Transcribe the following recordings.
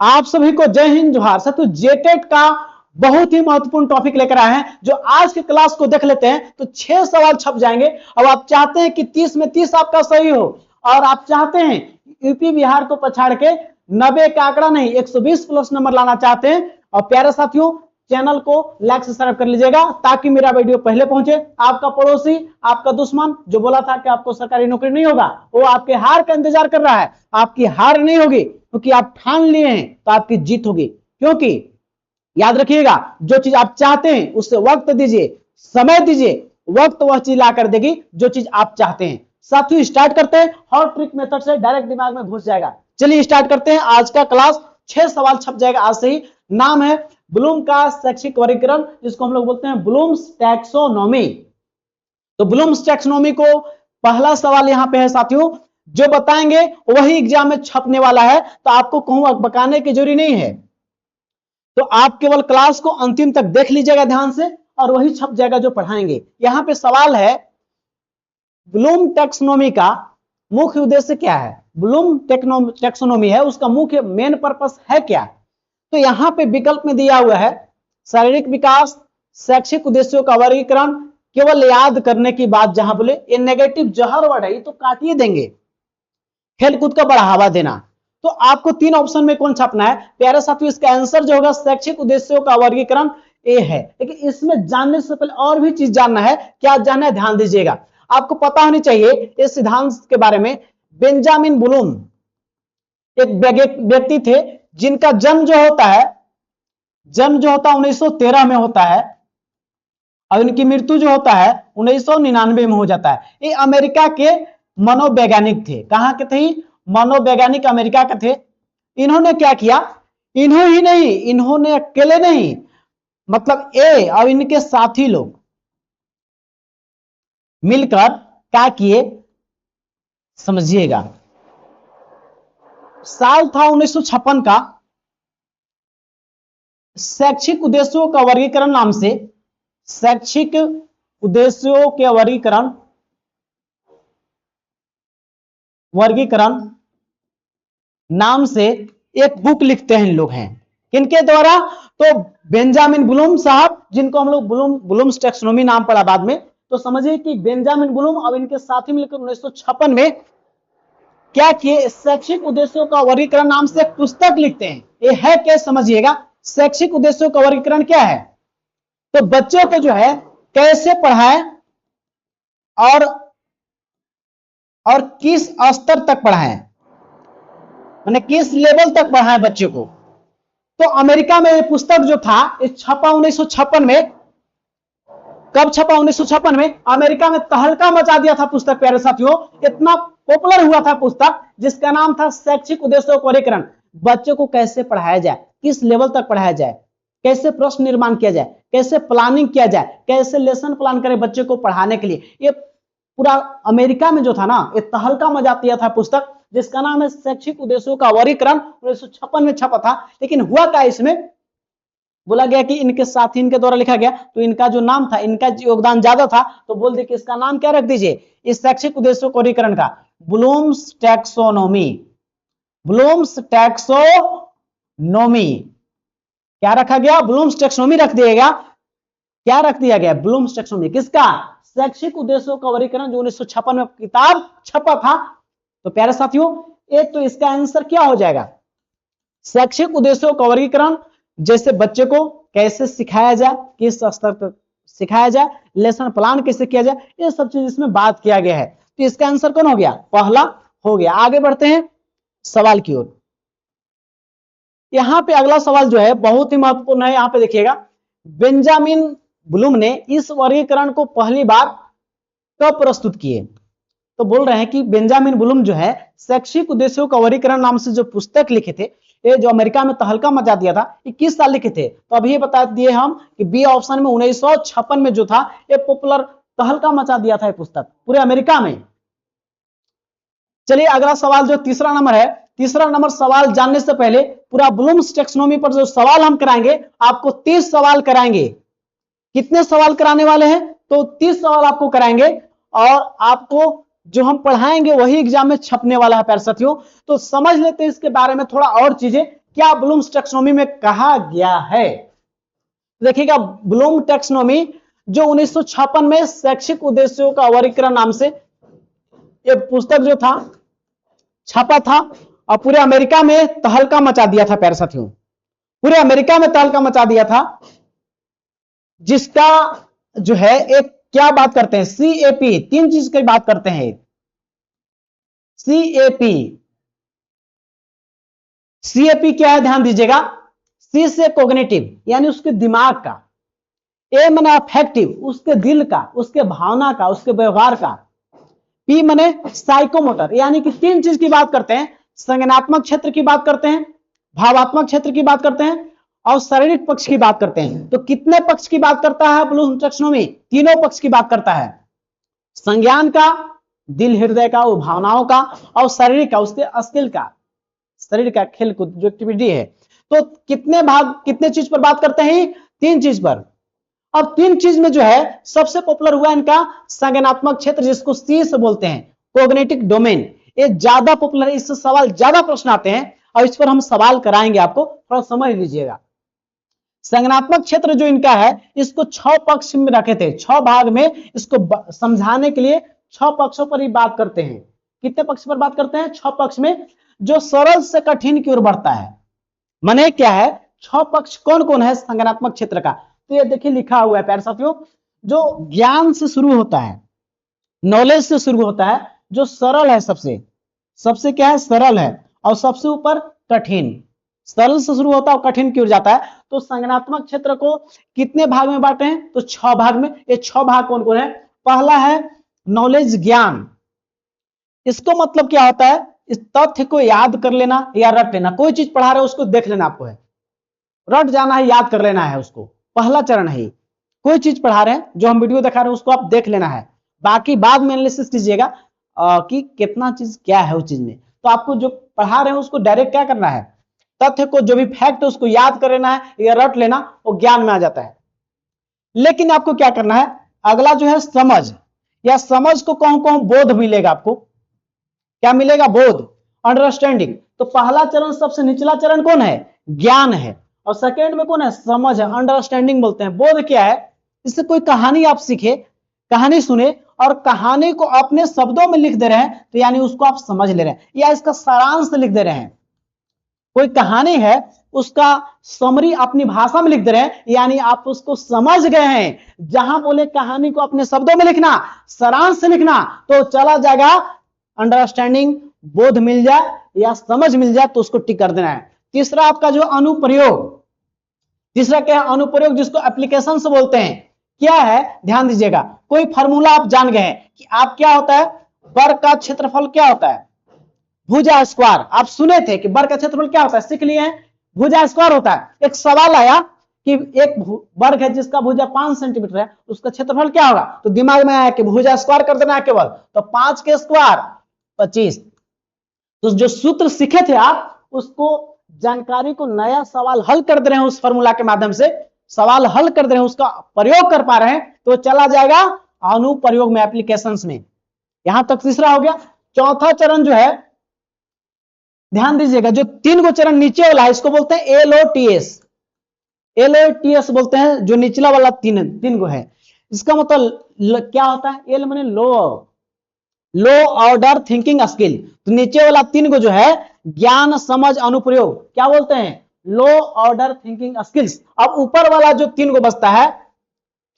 आप सभी को जय हिंद जोहार। साथियों, जेटेट का बहुत ही महत्वपूर्ण टॉपिक लेकर आए हैं, जो आज की क्लास को देख लेते हैं तो 6 सवाल छप जाएंगे। अब आप चाहते हैं कि 30 में 30 आपका सही हो, और आप चाहते हैं यूपी बिहार को पछाड़ के 90 का आंकड़ा नहीं 120 प्लस नंबर लाना चाहते हैं। और प्यारे साथियों, चैनल को लाइक सब्सक्राइब कर लीजिएगा ताकि मेरा वीडियो पहले पहुंचे। आपका पड़ोसी, आपका दुश्मन जो बोला था कि आपको सरकारी नौकरी नहीं होगा, वो आपके हार का इंतजार कर रहा है। आपकी हार नहीं होगी क्योंकि आप ठान लिए हैं, तो आपकी जीत होगी। क्योंकि याद रखिएगा, जो चीज आप चाहते हैं उससे वक्त दीजिए, समय दीजिए, वक्त वह चीज ला कर देगी जो चीज आप चाहते हैं। साथियों, स्टार्ट करते हैं। हॉट ट्रिक मेथड से डायरेक्ट दिमाग में घुस जाएगा। चलिए स्टार्ट करते हैं। आज का क्लास 6 सवाल छप जाएगा आज से ही। नाम है ब्लूम का शैक्षिक वर्गीकरण, जिसको हम लोग बोलते हैं ब्लूम्स टैक्सोनॉमी। तो ब्लूम्स टैक्सोनॉमी को पहला सवाल यहां पे है साथियों, जो बताएंगे वही एग्जाम में छपने वाला है, तो आपको कहूं बकाने की जरूरी नहीं है। तो आप केवल क्लास को अंतिम तक देख लीजिएगा ध्यान से, और वही छप जाएगा जो पढ़ाएंगे। यहां पे सवाल है, ब्लूम टैक्सोनॉमी का मुख्य उद्देश्य क्या है? ब्लूम टैक्सोनॉमी है, उसका मुख्य मेन पर्पस है क्या? तो यहां पे विकल्प में दिया हुआ है शारीरिक विकास, शैक्षिक उद्देश्यों का वर्गीकरण, केवल याद करने की बात। जहां बोले ये नेगेटिव जहर वर्ड है, ये तो काटिए देंगे। खेलकूद का बढ़ावा देना। तो आपको 3 ऑप्शन में कौन छापना है प्यारे साथियों? इसका आंसर जो होगा शैक्षिक उद्देश्यों का वर्गीकरण ए है। लेकिन इसमें जानने से पहले और भी चीज जानना है। क्या जानना है? ध्यान दीजिएगा। आपको पता होनी चाहिए इस सिद्धांत के बारे में। बेंजामिन ब्लूम एक व्यक्ति थे जिनका जन्म जो होता है 1913 में होता है, और इनकी मृत्यु जो होता है 1999 में हो जाता है। ये अमेरिका के मनोवैज्ञानिक थे। कहां के थे? मनोवैज्ञानिक अमेरिका के थे। इन्होंने क्या किया? इन्होंने अकेले नहीं, मतलब ए और इनके साथी लोग मिलकर क्या किए, समझिएगा। साल था 1956 का। शैक्षिक उद्देश्यों का वर्गीकरण नाम से, शैक्षिक उद्देश्यों के वर्गीकरण नाम से एक बुक लिखते हैं इन लोग हैं। किनके द्वारा? तो बेंजामिन ब्लूम साहब, जिनको हम लोग ब्लूम्स टैक्सोनॉमी नाम पड़ा बाद में। तो समझिए कि बेंजामिन ब्लूम और इनके साथी मिलकर 1956 में क्या किए? शैक्षिक उद्देश्यों का वर्गीकरण नाम से एक पुस्तक लिखते हैं। ये है क्या, समझिएगा। शैक्षिक उद्देश्यों का वर्गीकरण क्या है? तो बच्चों को जो है कैसे पढ़ाएं और किस स्तर तक पढ़ाएं, माने किस लेवल तक पढ़ाएं बच्चों को। तो अमेरिका में ये पुस्तक जो था ये छपा 1956 में। कब छपा? 1956 में। अमेरिका में तहलका मचा दिया था पुस्तक प्यारे साथियों। इतना पॉपुलर हुआ था पुस्तक, जिसका नाम था शैक्षिक उद्देश्यों का वर्गीकरण। बच्चों को कैसे पढ़ाया जाए, किस लेवल तक पढ़ाया जाए, कैसे प्रश्न निर्माण किया जाए, कैसे प्लानिंग किया जाए, कैसे लेसन प्लान करें बच्चे को पढ़ाने के लिए। ये पूरा अमेरिका में जो था ना, ये तहलका मचा दिया था पुस्तक, जिसका नाम है शैक्षिक उद्देश्यों का वर्गीकरण। 1956 में छपा था। लेकिन हुआ क्या, इसमें बोला गया कि इनके साथी इनके द्वारा लिखा गया, तो इनका जो नाम था, इनका योगदान ज्यादा था, तो बोल दे कि इसका नाम क्या रख दीजिए इस शैक्षिक उद्देश्यों के वर्गीकरण का? Blooms taxonomy. ब्लूम्स टैक्सोनॉमी क्या रखा गया? ब्लूम्स टैक्सोनॉमी रख दिएगा। क्या रख दिया गया? Bloom's taxonomy. किसका? शैक्षिक उद्देश्यों का वर्गीकरण, जो 1956 में किताब छपा था। तो प्यारे साथियों, एक तो इसका आंसर क्या हो जाएगा? शैक्षिक उद्देश्यों का वर्गीकरण, जैसे बच्चे को कैसे सिखाया जाए, किस स्तर पर सिखाया जाए, लेसन प्लान कैसे किया जाए, ये सब चीज इसमें बात किया गया है। तो इसका आंसर कौन हो गया? पहला हो गया। आगे बढ़ते हैं सवाल की ओर। यहां पे अगला सवाल जो है बहुत ही महत्वपूर्ण है। यहां पे देखिएगा, बेंजामिन ब्लूम ने इस वर्गीकरण को पहली बार कब प्रस्तुत किए? तो बोल रहे हैं कि बेंजामिन ब्लूम जो है शैक्षिक उद्देश्यों का वर्गीकरण नाम से जो पुस्तक लिखे थे, ये जो अमेरिका में तहलका मचा दिया था, ये किस साल लिखे थे? तो अभी ये बता दिए हम कि बी ऑप्शन में 1956 में जो था ये पॉपुलर तहलका मचा दिया था ये पुस्तक पूरे अमेरिका में। चलिए अगला सवाल जो तीसरा नंबर है, तीसरा नंबर सवाल जानने से पहले पूरा ब्लूम्स टैक्सोनॉमी पर जो सवाल हम कराएंगे, आपको 30 सवाल कराएंगे। कितने सवाल कराने वाले हैं? तो 30 सवाल आपको कराएंगे, और आपको जो हम पढ़ाएंगे वही एग्जाम में छपने वाला है प्यारे साथियों। तो समझ लेते हैं इसके बारे में थोड़ा और चीजें क्या ब्लूम्स टैक्सोनॉमी में कहा गया है? देखिएगा, ब्लूम टैक्सोनॉमी जो 1956 में शैक्षिक उद्देश्यों का वर्गीकरण नाम से ये पुस्तक जो था छपा था और पूरे अमेरिका में तहलका मचा दिया था प्यारे साथियों, पूरे अमेरिका में तहलका मचा दिया था, जिसका जो है एक क्या बात करते हैं, सीएपी, तीन चीज की बात करते हैं। सीएपी, सीएपी क्या है ध्यान दीजिएगा, सी से कोग्निटिव यानी उसके दिमाग का, ए माने अफेक्टिव उसके दिल का, उसके भावना का, उसके व्यवहार का, पी माने साइकोमोटर यानी कि तीन चीज की बात करते हैं, संज्ञानात्मक क्षेत्र की बात करते हैं, भावात्मक क्षेत्र की बात करते हैं और शारीरिक पक्ष की बात करते हैं। तो कितने पक्ष की बात करता है ब्लूम टैक्सोनॉमी? तीनों पक्ष की बात करता है, संज्ञान का, दिल हृदय का, वो भावनाओं का, और शारीरिक का, उसके स्किल का, शरीर का खेल कूद जो एक्टिविटी है। तो कितने भाग, कितने चीज पर बात करते हैं? तीन चीज पर। अब तीन चीज में जो है सबसे पॉपुलर हुआ इनका संज्ञानात्मक क्षेत्र, जिसको सी से बोलते हैं, कोग्निटिव डोमेन। ये ज्यादा पॉपुलर है, इससे सवाल ज्यादा प्रश्न आते हैं और इस पर हम सवाल कराएंगे, आपको थोड़ा समझ लीजिएगा। संज्ञानात्मक क्षेत्र जो इनका है, इसको 6 पक्ष में रखे थे, 6 भाग में इसको समझाने के लिए 6 पक्षों पर ही बात करते हैं। कितने पक्ष पर बात करते हैं? 6 पक्ष में, जो सरल से कठिन की ओर बढ़ता है। माने क्या है, 6 पक्ष कौन कौन है संज्ञानात्मक क्षेत्र का? तो ये देखिए लिखा हुआ है प्यारे साथियों, जो ज्ञान से शुरू होता है, नॉलेज से शुरू होता है, जो सरल है, सबसे क्या है, सरल है, और सबसे ऊपर कठिन। सरल से शुरू होता है और कठिन की ओर जाता है। तो संज्ञानात्मक क्षेत्र को कितने भाग में बांटे हैं? तो 6 भाग में। ये 6 भाग कौन कौन है? पहला है नॉलेज, ज्ञान। इसको मतलब क्या होता है? इस तथ्य को याद कर लेना या रट लेना। कोई चीज पढ़ा रहे हो उसको देख लेना आपको है, रट जाना है, याद कर लेना है उसको, पहला चरण है। कोई चीज पढ़ा रहे हैं, जो हम वीडियो दिखा रहे हैं उसको आप देख लेना है, बाकी बाद में एनालिसिस कीजिएगा कि कितना चीज क्या है उस चीज में। तो आपको जो पढ़ा रहे हैं उसको डायरेक्ट क्या करना है, तथ्य को, जो भी फैक्ट है उसको याद कर लेना है या रट लेना, वो ज्ञान में आ जाता है। लेकिन आपको क्या करना है, अगला जो है समझ, या समझ को कौन कौन बोध मिलेगा, आपको क्या मिलेगा? बोध, अंडरस्टैंडिंग। तो पहला चरण, सबसे निचला चरण कौन है? ज्ञान है। और सेकेंड में कौन है? समझ है, अंडरस्टैंडिंग बोलते हैं। बोध क्या है? इससे कोई कहानी आप सीखे, कहानी सुने और कहानी को अपने शब्दों में लिख दे रहे हैं, तो यानी उसको आप समझ ले रहे हैं, या इसका सारांश लिख दे रहे हैं। कोई कहानी है, उसका समरी अपनी भाषा में लिख दे रहे हैं, यानी आप उसको समझ गए हैं। जहां बोले कहानी को अपने शब्दों में लिखना, सारांश से लिखना, तो चला जाएगा अंडरस्टैंडिंग, बोध मिल जाए या समझ मिल जाए तो उसको टिक कर देना है। तीसरा आपका जो अनुप्रयोग, तीसरा क्या है? अनुप्रयोग, जिसको एप्लीकेशन से बोलते हैं। क्या है? ध्यान दीजिएगा, कोई फार्मूला आप जान गए हैं कि आप क्या होता है, वर्ग का क्षेत्रफल क्या होता है? भुजा स्क्वायर। आप सुने थे कि वर्ग का क्षेत्रफल क्या होता है, सीख लिए हैं, भुजा स्क्वायर होता है। एक सवाल आया कि एक वर्ग है जिसका भुजा 5 सेंटीमीटर है, उसका क्षेत्रफल क्या होगा? तो दिमाग में आया कि भुजा स्क्वायर कर देना है केवल, तो 5 के स्क्वायर 25। तो जो सूत्र सीखे थे आप, उसको जानकारी को नया सवाल हल कर दे रहे हैं, उस फॉर्मूला के माध्यम से सवाल हल कर दे रहे हैं, उसका प्रयोग कर पा रहे हैं, तो चला जाएगा अनुप्रयोग में, एप्लीकेशंस में। यहां तक तीसरा हो गया। चौथा चरण जो है, ध्यान दीजिएगा, जो 3 गो चरण नीचे वाला है, इसको बोलते हैं LOTS। LOTS बोलते हैं, जो निचला वाला 3 गो है। इसका मतलब क्या होता है? एल माने लो ऑर्डर थिंकिंग स्किल। तो नीचे वाला 3 गो जो है, ज्ञान, समझ, अनुप्रयोग, क्या बोलते हैं? लो ऑर्डर थिंकिंग स्किल्स। अब ऊपर वाला जो 3 गो बचता है,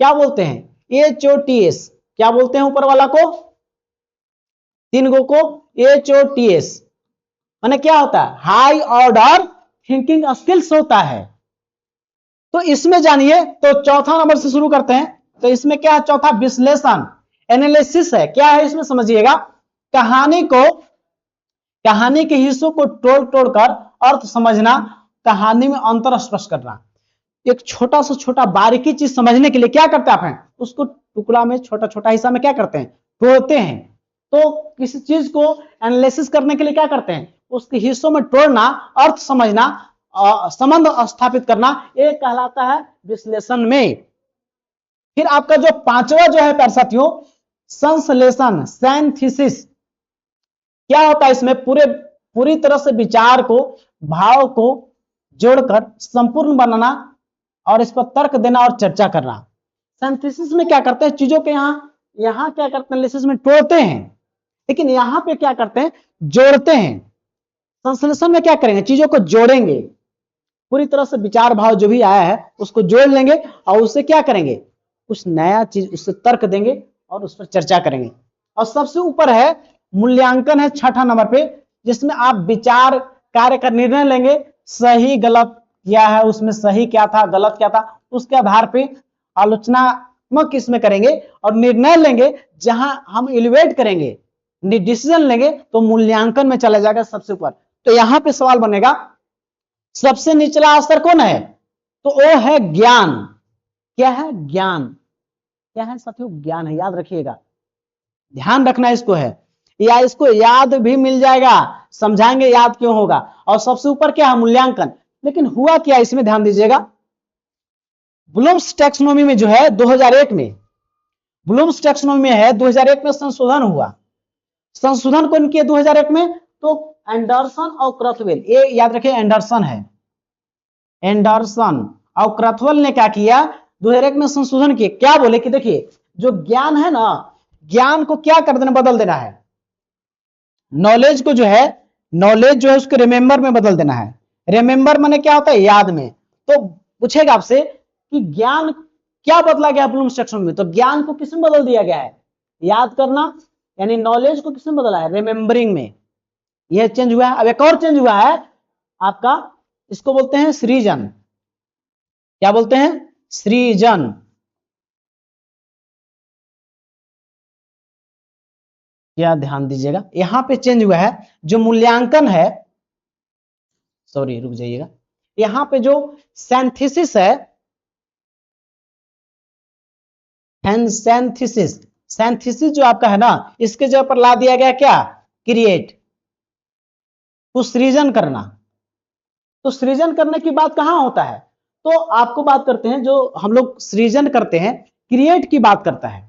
क्या बोलते हैं? HOTS। क्या बोलते हैं ऊपर वाला को? 3 गो को HOTS माने क्या होता है? हाई ऑर्डर थिंकिंग स्किल्स होता है। तो इसमें जानिए, तो चौथा नंबर से शुरू करते हैं। तो इसमें क्या है? चौथा विश्लेषण, एनालिसिस है। क्या है इसमें? समझिएगा, कहानी के हिस्सों को तोड़कर अर्थ समझना, कहानी में अंतर स्पष्ट करना। एक छोटा से छोटा बारीकी चीज समझने के लिए क्या करते हैं आप? उसको टुकड़ा में, छोटा छोटा हिस्सा में क्या करते हैं? तोड़ते हैं। तो किसी चीज को एनालिसिस करने के लिए क्या करते हैं? उसके हिस्सों में तोड़ना, अर्थ समझना, संबंध स्थापित करना, ये कहलाता है विश्लेषण में। फिर आपका जो 5वां जो है प्यारे साथियों, संश्लेषण, सिंथेसिस। क्या होता है इसमें? पूरी तरह से विचार को, भाव को जोड़कर संपूर्ण बनाना और इस पर तर्क देना और चर्चा करना। सिंथेसिस में क्या करते हैं, चीजों के यहाँ क्या करते हैं, एनालिसिस में तोड़ते हैं, लेकिन यहाँ पे क्या करते हैं, जोड़ते हैं। संश्लेषण में क्या करेंगे, चीजों को जोड़ेंगे, पूरी तरह से विचार भाव जो भी आया है उसको जोड़ लेंगे और उससे क्या करेंगे, कुछ नया चीज उससे तर्क देंगे और उस पर चर्चा करेंगे। और सबसे ऊपर है मूल्यांकन, है छठा नंबर पे, जिसमें आप विचार कार्य का निर्णय लेंगे, सही गलत क्या है, उसमें सही क्या था गलत क्या था, उसके आधार पे आलोचनात्मक इसमें करेंगे और निर्णय लेंगे। जहां हम इवेल्युएट करेंगे, डिसीजन लेंगे, तो मूल्यांकन में चला जाएगा सबसे ऊपर। तो यहां पे सवाल बनेगा सबसे निचला स्तर कौन है, तो वो है ज्ञान। क्या है, ज्ञान। क्या है साथियों, ज्ञान है, याद रखिएगा, ध्यान रखना इसको है, या इसको याद भी मिल जाएगा, समझाएंगे याद क्यों होगा। और सबसे ऊपर क्या है, मूल्यांकन। लेकिन हुआ क्या, इसमें ध्यान दीजिएगा, ब्लूम्स टैक्सोनॉमी में जो है 2001 में, ब्लूम्स टैक्सोनॉमी में है 2001 में संशोधन हुआ। संशोधन कौन किया 2001 में, तो एंडरसन और क्रथवेल, ये याद रखिए एंडरसन है, एंडरसन और क्रथवेल ने क्या किया, 2001 में संशोधन किए। क्या बोले कि देखिए जो ज्ञान है ना, ज्ञान को क्या कर देना, बदल देना है, नॉलेज को जो है, नॉलेज जो है उसको रिमेंबर में बदल देना है। रिमेंबर माने क्या होता है, याद में। तो पूछेगा आपसे कि ज्ञान क्या बदला गया ब्लूम्स टैक्सोनॉमी में, तो ज्ञान को किसमें बदल दिया गया है, याद करना, यानी नॉलेज को किसमें बदला है, रिमेंबरिंग में, यह चेंज हुआ है। अब एक और चेंज हुआ है आपका, इसको बोलते हैं सृजन। क्या बोलते हैं, सृजन। क्या ध्यान दीजिएगा, यहां पे चेंज हुआ है, जो मूल्यांकन है, सॉरी रुक जाइएगा, यहां पे जो सिंथेसिस है, सिंथेसिस, सिंथेसिस जो आपका है ना, इसके जगह पर ला दिया गया क्या, क्रिएट, तो सृजन करना। तो सृजन करने की बात कहां होता है, तो आपको बात करते हैं, जो हम लोग सृजन करते हैं, क्रिएट की बात करता है।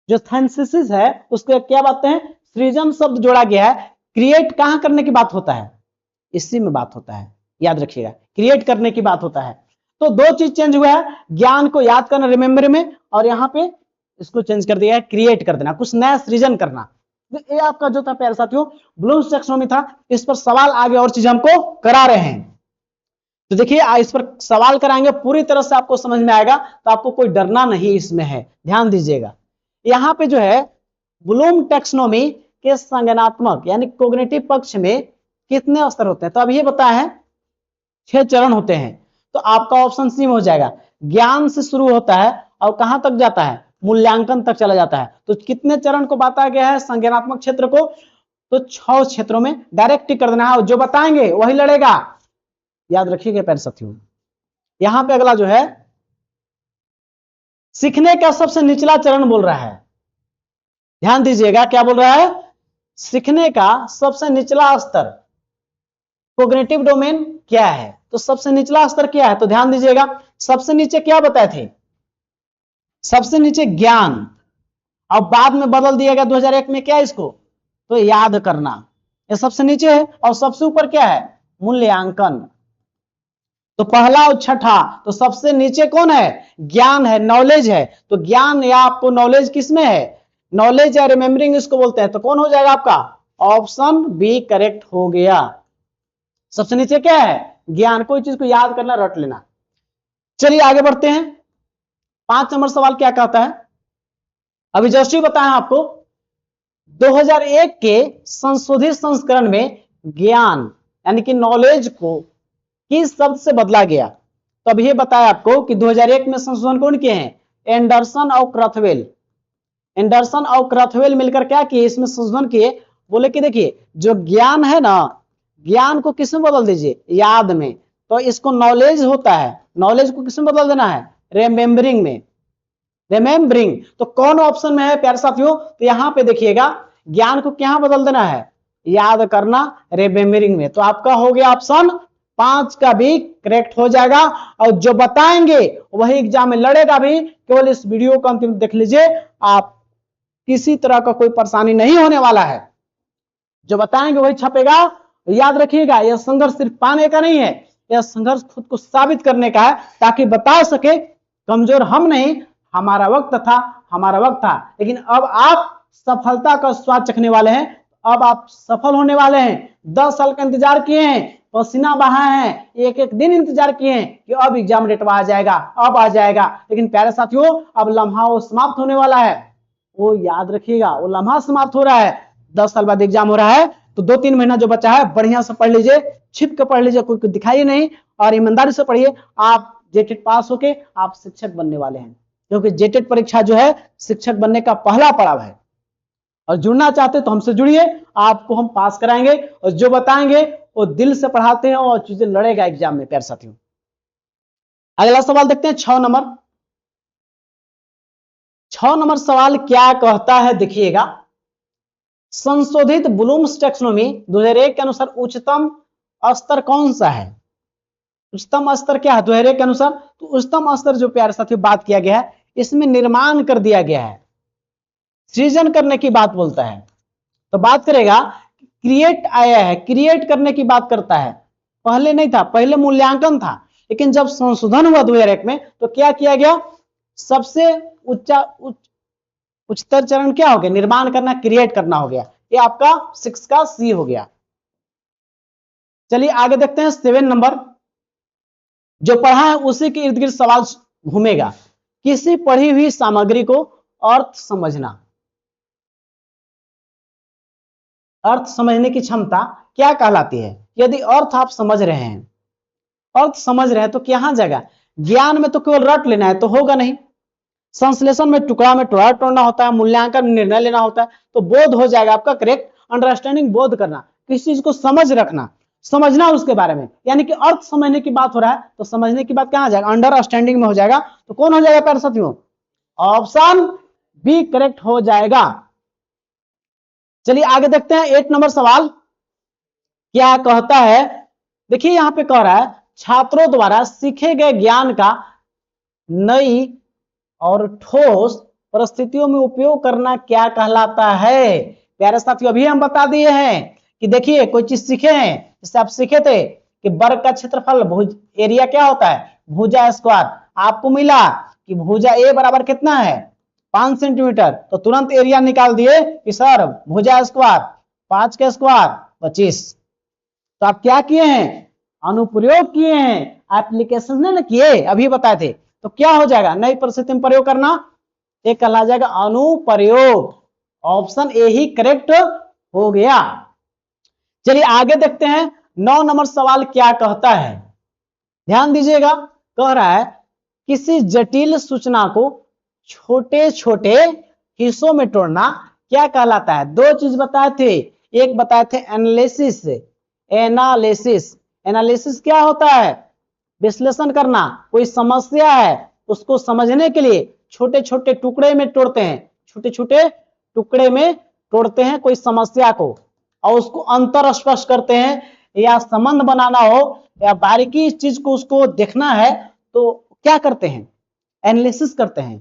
जो सिंथेसिस है उसके क्या बात है, सृजन शब्द जोड़ा गया है, क्रिएट कहां करने की बात होता है, इसी में बात होता है, याद रखिएगा, क्रिएट करने की बात होता है। तो दो चीज चेंज हुआ है, ज्ञान को याद करना रिमेंबर में, और यहां पे इसको चेंज कर दिया है, क्रिएट कर देना, कुछ नया सृजन करना। तो ये आपका जो था प्यारे साथियों ब्लूम्स टैक्सोनॉमी था। इस पर सवाल आगे और चीज हमको करा रहे हैं, तो देखिए इस पर सवाल कराएंगे, पूरी तरह से आपको समझ में आएगा, तो आपको कोई डरना नहीं इसमें है, ध्यान दीजिएगा। यहां पे जो है ब्लूम टैक्सोनॉमी के संज्ञानात्मक यानी कोग्निटिव पक्ष में कितने स्तर होते हैं, तो अब ये बताया है 6 चरण होते हैं। तो आपका ऑप्शन सी में हो जाएगा, ज्ञान से शुरू होता है और कहां तक जाता है, मूल्यांकन तक चला जाता है। तो कितने चरण को बताया गया है संज्ञानात्मक क्षेत्र को, तो 6 क्षेत्रों में डायरेक्ट टिक कर देना है, और जो बताएंगे वही लड़ेगा, याद रखिएगा प्यारे साथियों। यहां पे अगला जो है सीखने का सबसे निचला चरण बोल रहा है, ध्यान दीजिएगा, क्या बोल रहा है, सीखने का सबसे निचला स्तर, कोग्निटिव डोमेन क्या है, तो सबसे निचला स्तर क्या है, तो ध्यान दीजिएगा, सबसे नीचे क्या बताए थे, सबसे नीचे ज्ञान, और बाद में बदल दिया गया 2001 में क्या इसको, तो याद करना, ये सबसे नीचे है। और सबसे ऊपर क्या है, मूल्यांकन। तो पहला और छठा, तो सबसे नीचे कौन है, ज्ञान है, नॉलेज है। तो ज्ञान या आपको नॉलेज किसमें है, नॉलेज या रिमेम्बरिंग इसको बोलते हैं, तो कौन हो जाएगा आपका, ऑप्शन बी करेक्ट हो गया। सबसे नीचे क्या है, ज्ञान, कोई चीज को याद करना, रट लेना। चलिए आगे बढ़ते हैं, 5 नंबर सवाल क्या कहता है, अभी जस्ट ही बताया आपको 2001 के संशोधित संस्करण में ज्ञान यानी कि नॉलेज को किस शब्द से बदला गया, तो अब ये बताया आपको कि 2001 में संशोधन कौन किए हैं, एंडरसन और क्रथवेल। एंडरसन और क्रथवेल मिलकर क्या किए, इसमें संशोधन किए, बोले कि देखिए जो ज्ञान है ना, ज्ञान को किसमें बदल दीजिए, याद में। तो इसको नॉलेज होता है, नॉलेज को किसमें बदल देना है, रिमेम्बरिंग में, रिमेम्बरिंग। तो कौन ऑप्शन में है प्यारे साथियों, तो यहां पे देखिएगा ज्ञान को क्या बदल देना है, याद करना, रिमेम्बरिंग में। तो आपका हो गया ऑप्शन 5 का भी करेक्ट हो जाएगा, और जो बताएंगे वही एग्जाम में लड़ेगा भी। केवल इस वीडियो को अंतिम देख लीजिए, आप किसी तरह का कोई परेशानी नहीं होने वाला है, जो बताएंगे वही छपेगा। याद रखिएगा, यह संघर्ष सिर्फ पाने का नहीं है, यह संघर्ष खुद को साबित करने का है, ताकि बता सके कमजोर हम नहीं, हमारा वक्त था, हमारा वक्त था, लेकिन अब आप सफलता का स्वाद चखने वाले हैं। अब आप सफल होने वाले हैं। 10 साल का इंतजार किए हैं, पसीना बहाए हैं, एक एक दिन इंतजार किए हैं कि अब एग्जाम डेट आ जाएगा, अब आ जाएगा, लेकिन प्यारे साथियों अब लम्हा वो समाप्त होने वाला है। वो याद रखिएगा, वो लम्हा समाप्त हो रहा है। 10 साल बाद एग्जाम हो रहा है, तो 2-3 महीना जो बचा है बढ़िया से पढ़ लीजिए, छिप के पढ़ लीजिए, कोई दिखाइए नहीं, और ईमानदारी से पढ़िए। आप जेटेट पास होके आप शिक्षक बनने वाले हैं, क्योंकि जेटेट परीक्षा जो है शिक्षक बनने का पहला पड़ाव है। और जुड़ना चाहते तो हमसे जुड़िए, आपको हम पास कराएंगे, और जो बताएंगे वो दिल से पढ़ाते हैं और चीजें लड़ेगा एग्जाम में। प्यारे साथियों, अगला सवाल देखते हैं 6 नंबर। 6 नंबर सवाल क्या कहता है, देखिएगा। संशोधित ब्लूम्स टैक्सोनॉमी 2001 के अनुसार उच्चतम स्तर कौन सा है? उच्चतम स्तर क्या है 2001 के अनुसार? तो उच्चतम स्तर जो प्यारे साथियों बात किया गया है, इसमें निर्माण कर दिया गया है, सृजन करने की बात बोलता है। तो बात करेगा क्रिएट आया है, क्रिएट करने की बात करता है। पहले नहीं था, पहले मूल्यांकन था, लेकिन जब संशोधन हुआ 2001 में तो क्या किया गया? सबसे उच्चतर चरण क्या हो गया? निर्माण करना, क्रिएट करना हो गया। ये आपका 6 का सी हो गया। चलिए आगे देखते हैं 7 नंबर। जो पढ़ा है उसी के इर्द गिर्द सवाल घूमेगा। किसी पढ़ी हुई सामग्री को अर्थ समझना। अर्थ समझने की क्षमता क्या कहलाती है? यदि अर्थ आप समझ रहे हैं, अर्थ समझ रहे हैं, तो क्या जाएगा? ज्ञान में तो केवल रट लेना है तो होगा नहीं, संश्लेषण में टुकड़ा में टुकड़ा तोड़ना होता है, मूल्यांकन निर्णय लेना होता है, तो बोध हो जाएगा आपका करेक्ट। अंडरस्टैंडिंग, बोध करना, किसी चीज को समझ रखना, समझना उसके बारे में, यानी कि अर्थ समझने की बात हो रहा है, तो समझने की बात कहां जाएगा? अंडरस्टैंडिंग में हो जाएगा। तो कौन हो जाएगा प्यारे साथियों? ऑप्शन बी करेक्ट हो जाएगा। चलिए आगे देखते हैं 8 नंबर सवाल क्या कहता है। देखिए यहां पे कह रहा है छात्रों द्वारा सीखे गए ज्ञान का नई और ठोस परिस्थितियों में उपयोग करना क्या कहलाता है? प्यारे साथियों अभी हम बता दिए हैं कि देखिए कोई चीज सीखे हैं, जैसे आप सीखे थे कि वर्ग का क्षेत्रफल भुज एरिया क्या होता है? भुजा स्क्वायर। आपको मिला कि भुजा ए बराबर कितना है? 5 सेंटीमीटर। तो तुरंत एरिया निकाल दिए कि सर भुजा स्क्वायर 5 का स्क्वायर 25। तो आप क्या किए हैं? अनुप्रयोग किए हैं, एप्लीकेशन ने किए, अभी बताए थे। तो क्या हो जाएगा? नई परिस्थिति में प्रयोग करना, एक कहला जाएगा अनुप्रयोग। ऑप्शन ए ही करेक्ट हो गया। चलिए आगे देखते हैं 9 नंबर सवाल क्या कहता है, ध्यान दीजिएगा। कह रहा है किसी जटिल सूचना को छोटे छोटे हिस्सों में तोड़ना क्या कहलाता है? 2 चीज बताए थे, एक बताए थे एनालिसिस। एनालिसिस, एनालिसिस क्या होता है? विश्लेषण करना। कोई समस्या है उसको समझने के लिए छोटे छोटे टुकड़े में तोड़ते हैं, छोटे छोटे टुकड़े में तोड़ते हैं कोई समस्या को, और उसको अंतर स्पष्ट करते हैं, या संबंध बनाना हो या बारीकी इस चीज को उसको देखना है, तो क्या करते हैं? एनालिसिस करते हैं।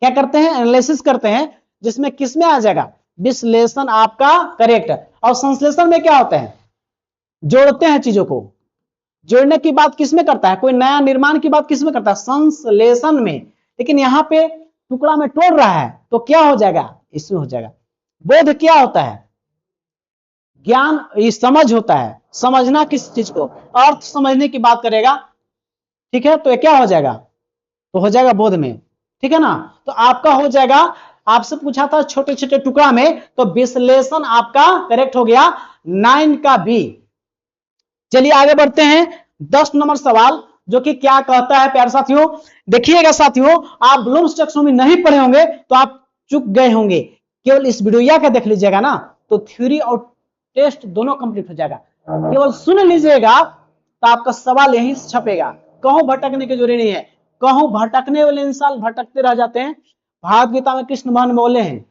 क्या करते हैं? एनालिसिस करते हैं, जिसमें किसमें आ जाएगा? विश्लेषण आपका करेक्ट। और संश्लेषण में क्या होता है? जोड़ते हैं चीजों को। जोड़ने की बात किसमें करता है? कोई नया निर्माण की बात किसमें करता है? संश्लेषण में। लेकिन यहां पे टुकड़ा में तोड़ रहा है, तो क्या हो जाएगा? इसमें हो जाएगा। बोध क्या होता है? ज्ञान, ये समझ होता है, समझना किस चीज को, अर्थ समझने की बात करेगा, ठीक है। तो ये क्या हो जाएगा? तो हो जाएगा बोध में, ठीक है ना। तो आपका हो जाएगा, आपसे पूछा था छोटे छोटे टुकड़ा में, तो विश्लेषण आपका करेक्ट हो गया 9 का बी। चलिए आगे बढ़ते हैं 10 नंबर सवाल, जो कि क्या कहता है प्यारे साथियों। देखिएगा साथियों, आप ब्लूम्स टैक्सोनॉमी नहीं पढ़े होंगे तो आप चुक गए होंगे। केवल इस वीडियो का देख लीजिएगा ना, तो थ्योरी और टेस्ट दोनों कंप्लीट हो जाएगा। केवल सुन लीजिएगा तो आपका सवाल यहीं से छपेगा। कहूं भटकने की जरूरी नहीं है, कहूं भटकने वाले इंसान भटकते रह जाते हैं। भागवत गीता में कृष्ण भगवान बोले हैं,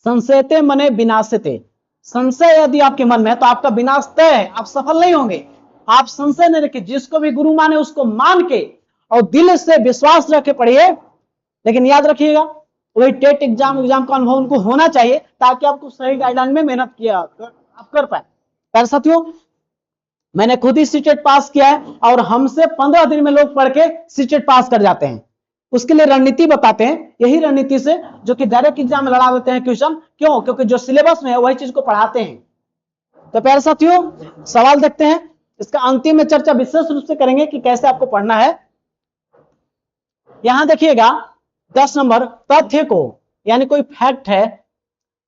संशयते मने विनाशते। संशय यदि आपके मन में है तो आपका विनाश तय है, आप सफल नहीं होंगे। आप संशय नहीं रखिए, जिसको भी गुरु माने उसको मान के और दिल से विश्वास रख के पढ़िए। लेकिन याद रखिएगा वही टेट एग्जाम का अनुभव उनको होना चाहिए, ताकि आपको सही गाइडलाइन में मेहनत किया आप कर पाए। प्यारे साथियों मैंने खुद ही सीटेट पास किया है और हमसे 15 दिन में लोग पढ़ के सीटेट पास कर जाते हैं। उसके लिए रणनीति बताते हैं, यही रणनीति से जो कि डायरेक्ट एग्जाम में लड़ा देते हैं क्वेश्चन। क्यों? क्योंकि जो सिलेबस में है वही चीज को पढ़ाते हैं। तो प्यारे साथियों सवाल देखते हैं, इसका अंतिम में चर्चा विशेष रूप से करेंगे कि कैसे आपको पढ़ना है। यहां देखिएगा 10 नंबर, तथ्य को यानी कोई फैक्ट है,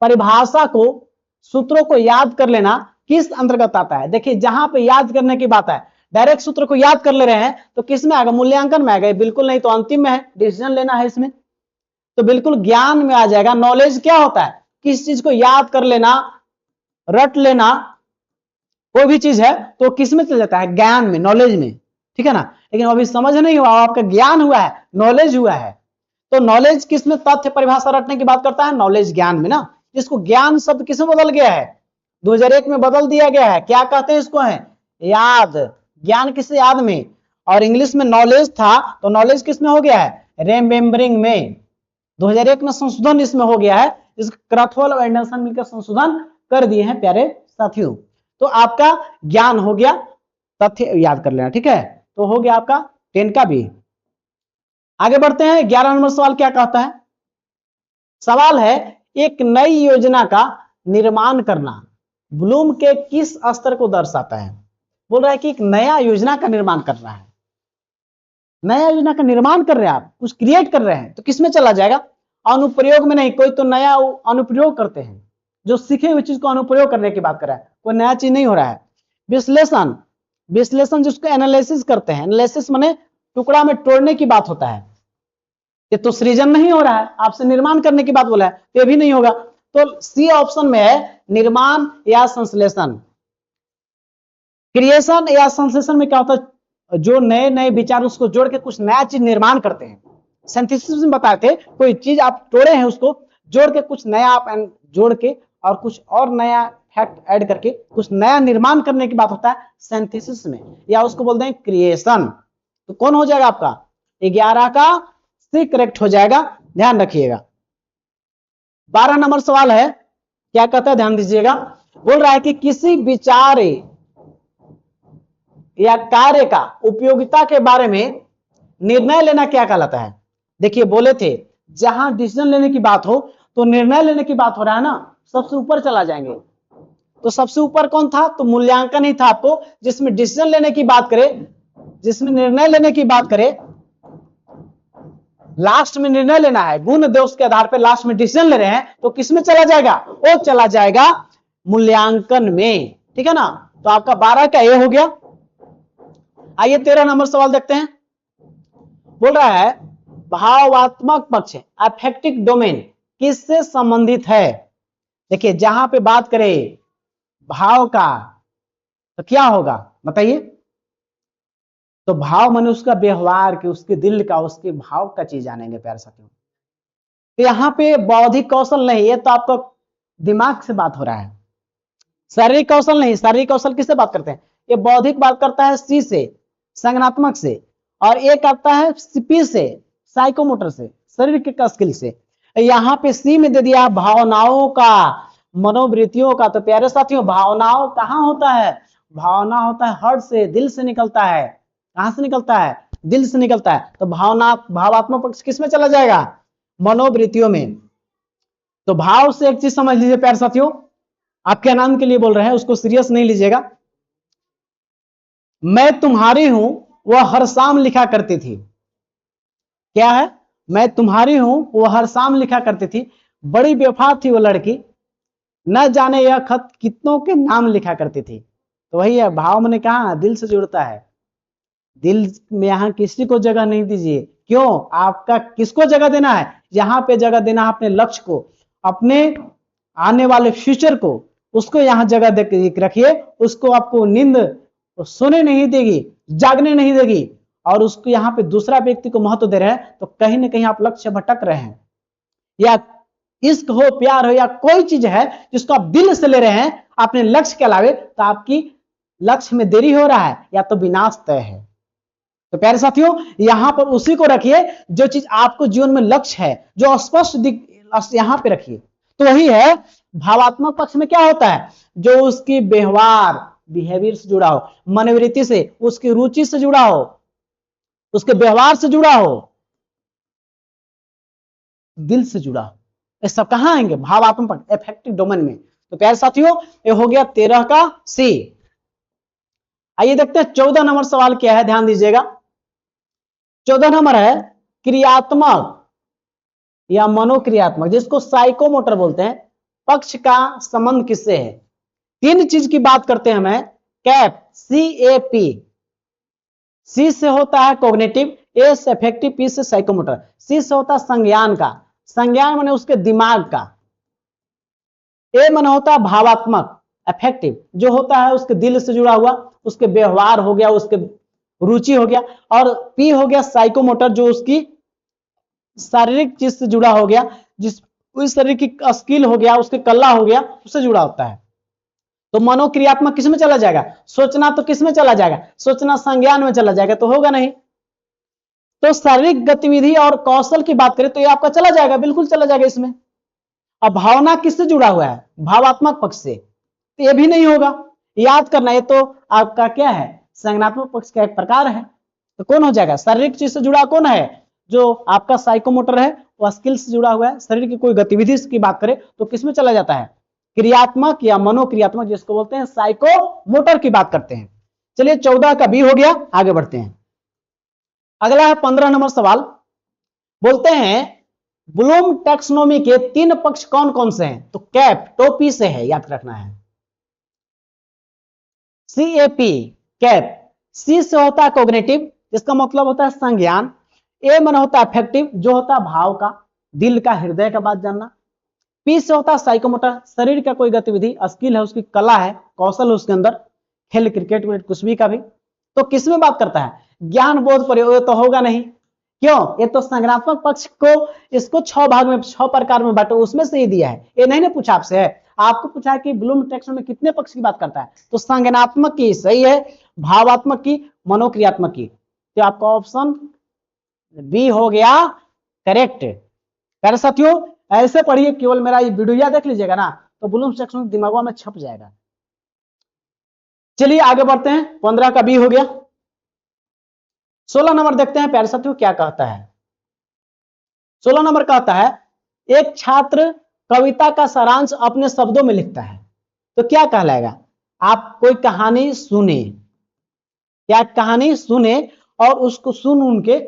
परिभाषा को, सूत्रों को याद कर लेना किस अंतर्गत आता है। देखिए जहां पे याद करने की बात है, डायरेक्ट सूत्र को याद कर ले रहे हैं तो किस में आएगा? मूल्यांकन में आएगा? बिल्कुल नहीं, तो अंतिम में है, डिसीजन लेना है इसमें, तो बिल्कुल ज्ञान में आ जाएगा। नॉलेज क्या होता है? किस चीज को याद कर लेना, रट लेना, कोई भी चीज है तो किस में चल जाता है? ज्ञान में, नॉलेज में, ठीक है ना। लेकिन अभी समझ नहीं हुआ, आपका ज्ञान हुआ है, नॉलेज हुआ है। तो नॉलेज किस में? तथ्य परिभाषा रटने की बात करता है, नॉलेज ज्ञान में ना। जिसको ज्ञान शब्द किस में बदल गया है? 2001 में बदल दिया गया है। क्या कहते हैं इसको? है याद। ज्ञान किससे? याद में। और इंग्लिश में नॉलेज था तो नॉलेज किस में हो गया है? रिमेम्बरिंग में। 2001 में संशोधन इसमें हो गया है, इसका क्रथवाल और एंडरसन मिलकर संशोधन कर दिए हैं प्यारे साथियों। तो आपका ज्ञान हो गया, तथ्य याद कर लेना, ठीक है। तो हो गया आपका 10 का भी। आगे बढ़ते हैं, 11 नंबर सवाल क्या कहता है? सवाल है एक नई योजना का निर्माण करना ब्लूम के किस स्तर को दर्शाता है? बोल रहा है कि एक नया योजना का निर्माण करना है। नया योजना का निर्माण कर रहे हैं आप, कुछ क्रिएट कर रहे हैं, तो किसमें चला जाएगा? अनुप्रयोग में नहीं। कोई तो नया अनुप्रयोग करते हैं, जो सीखे हुए चीज को अनुप्रयोग करने की बात कर रहा है, कोई नया चीज नहीं हो रहा है। विश्लेषण, विश्लेषण जिसको एनालिसिस करते हैं, एनालिसिस माने टुकड़ा में तोड़ने की बात होता है। ये तो सृजन नहीं हो रहा है, आपसे निर्माण करने की बात बोला है, तो ये भी नहीं होगा। तो सी ऑप्शन में है निर्माण या संश्लेषण। क्रिएशन या संश्लेषण में क्या होता है? जो नए नए विचार उसको जोड़ के कुछ नया चीज निर्माण करते हैं। सिंथेसिस में बताए थे, कोई चीज आप तोड़े हैं उसको जोड़ के कुछ नया आप जोड़ के और कुछ और नया फैक्ट ऐड करके कुछ नया निर्माण करने की बात होता है सिंथेसिस में, या उसको बोलते हैं क्रिएशन। तो कौन हो जाएगा आपका? 11 का सी करेक्ट हो जाएगा, ध्यान रखिएगा। 12 नंबर सवाल है, क्या कहता है? ध्यान दीजिएगा। बोल रहा है कि किसी विचार या कार्य का उपयोगिता के बारे में निर्णय लेना क्या कहलाता है? देखिए बोले थे जहां डिसीजन लेने की बात हो तो निर्णय लेने की बात हो रहा है ना, सबसे ऊपर चला जाएंगे। तो सबसे ऊपर कौन था? तो मूल्यांकन ही था आपको, जिसमें डिसीजन लेने की बात करे, जिसमें निर्णय लेने की बात करे, लास्ट में निर्णय लेना है, गुण दोष के आधार पर लास्ट में डिसीजन ले रहे हैं, तो किसमें चला जाएगा? वो चला जाएगा मूल्यांकन में, ठीक है ना। तो आपका 12 का ए हो गया। आइए 13 नंबर सवाल देखते हैं। बोल रहा है भावात्मक पक्ष, अफेक्टिव डोमेन किससे संबंधित है? देखिए जहां पे बात करें भाव का तो क्या होगा बताइए? तो भाव माने उसका व्यवहार की, उसके दिल का, उसके भाव का चीज जानेंगे प्यारे साथियों। तो यहां पे बौद्धिक कौशल नहीं, ये तो आपका दिमाग से बात हो रहा है। शारीरिक कौशल नहीं, शारीरिक कौशल किससे बात करते हैं? ये बौद्धिक बात करता है सी से, संज्ञानात्मक से, और एक आता है पी से, साइकोमोटर से, शरीर के स्किल से। यहाँ पे सी में दे दिया भावनाओं का, मनोवृत्तियों का। तो प्यारे साथियों भावनाओं कहाँ होता है? भावना होता है हार्ट से, दिल से निकलता है। कहां से निकलता है? दिल से निकलता है। तो भावना, भावात्मक पक्ष किस में चला जाएगा? मनोवृत्तियों में। तो भाव से एक चीज समझ लीजिए प्यारे साथियों, आपके आनंद के लिए बोल रहे हैं, उसको सीरियस नहीं लीजिएगा। मैं तुम्हारी हूं वह हर शाम लिखा करती थी। क्या है? मैं तुम्हारी हूं वो हर शाम लिखा करती थी। बड़ी बेवफा थी वो लड़की, न जाने यह खत कितनों के नाम लिखा करती थी। तो वही है, भाव मैंने कहा दिल से जुड़ता है। दिल में यहां किसी को जगह नहीं दीजिए। क्यों? आपका किसको जगह देना है? यहां पे जगह देना है अपने लक्ष्य को, अपने आने वाले फ्यूचर को, उसको यहां जगह दे रखिए। उसको आपको नींद सोने नहीं देगी, जागने नहीं देगी, और उसको यहाँ पे दूसरा व्यक्ति को महत्व दे रहे हैं, तो कहीं ना कहीं आप लक्ष्य भटक रहे हैं। या इश्क हो, प्यार हो, या कोई चीज है जिसको आप दिल से ले रहे हैं अपने लक्ष्य के अलावे, तो आपकी लक्ष्य में देरी हो रहा है या तो विनाश तय है। तो प्यारे साथियों यहां पर उसी को रखिए जो चीज आपको जीवन में लक्ष्य है, जो स्पष्ट दिख, यहां पे रखिए। तो वही है भावात्मक पक्ष में क्या होता है? जो उसकी व्यवहार, बिहेवियर से जुड़ा हो, मनोवृत्ति से, उसकी रुचि से जुड़ा हो, उसके व्यवहार से जुड़ा हो, दिल से जुड़ा हो। ये सब कहां आएंगे? भावात्मक एफेक्टिव डोमेन में। तो प्यारे साथियों, ये हो गया 13 का सी। आइए देखते हैं 14 नंबर सवाल क्या है, ध्यान दीजिएगा। 14 नंबर है क्रियात्मक या मनोक्रियात्मक, जिसको साइकोमोटर बोलते हैं, पक्ष का संबंध किससे है? तीन चीज की बात करते हैं हमें, कैप, CAP। सी से होता है कॉग्निटिव, ए से अफेक्टिव, पी से साइकोमोटर। सी से होता है संज्ञान का, संज्ञान माने उसके दिमाग का। ए माने होता है भावात्मक अफेक्टिव, जो होता है उसके दिल से जुड़ा हुआ, उसके व्यवहार हो गया, उसके रुचि हो गया। और पी हो गया साइकोमोटर, जो उसकी शारीरिक चीज से जुड़ा हो गया, जिस उस शरीर की स्किल हो गया, उसके कला हो गया, उससे जुड़ा होता है। तो मनोक्रियात्मक किस में चला जाएगा? सोचना तो किस में चला जाएगा? सोचना संज्ञान में चला जाएगा, तो होगा नहीं। तो शारीरिक गतिविधि और कौशल की बात करें तो ये आपका चला जाएगा, बिल्कुल चला जाएगा इसमें। अब भावना किससे जुड़ा हुआ है? भावात्मक पक्ष से, तो ये भी नहीं होगा। याद करना, ये तो आपका क्या है? संज्ञानात्मक पक्ष का एक प्रकार है। तो कौन हो जाएगा? शारीरिक चीज से जुड़ा कौन है? जो आपका साइकोमोटर है, वह स्किल से जुड़ा हुआ है। शरीर की कोई गतिविधि की बात करें तो किसमें चला जाता है? क्रियात्मक या मनोक्रियात्मक, जिसको बोलते हैं साइकोमोटर की बात करते हैं। चलिए 14 का बी हो गया, आगे बढ़ते हैं। अगला है 15 नंबर सवाल। बोलते हैं ब्लूम टैक्सोनॉमी के तीन पक्ष कौन कौन से हैं? तो कैप, टोपी से है, याद रखना है। CAP, cap. सी से होता है कॉग्निटिव, जिसका मतलब होता है संज्ञान। ए मन होता है अफेक्टिव, जो होता है भाव का, दिल का, हृदय का बात जानना। पी से होता है साइकोमोटर, शरीर का कोई गतिविधि, स्किल है, उसकी कला है, कौशल है उसके अंदर, खेल, क्रिकेट, कुछ भी का भी। तो किस में बात करता है? ज्ञान, बोध, प्रयोग। तो होगा नहीं, क्यों? ये तो संज्ञानात्मक पक्ष को, इसको 6 भाग में, 6 प्रकार में बांटो, उसमें से ही दिया है। ये नहीं ना पूछा आपसे, है आपको पूछा है कि ब्लूम टैक्सोनॉमी में कितने पक्ष की बात करता है? तो संज्ञानात्मक की सही है, भावात्मक की, मनोक्रियात्मक की। तो आपका ऑप्शन बी हो गया करेक्ट। प्यारे साथियों, ऐसे पढ़िए, केवल मेरा ये वीडियो देख लीजिएगा ना, तो ब्लूम टैक्सोनॉमी दिमागों में छप जाएगा। चलिए आगे बढ़ते हैं, 15 का बी हो गया। 16 नंबर देखते हैं प्यारे साथियों क्या कहता है। 16 नंबर कहता है एक छात्र कविता का सारांश अपने शब्दों में लिखता है, तो क्या कहलाएगा? आप कोई कहानी सुने, क्या कहानी सुने और उसको सुन उनके,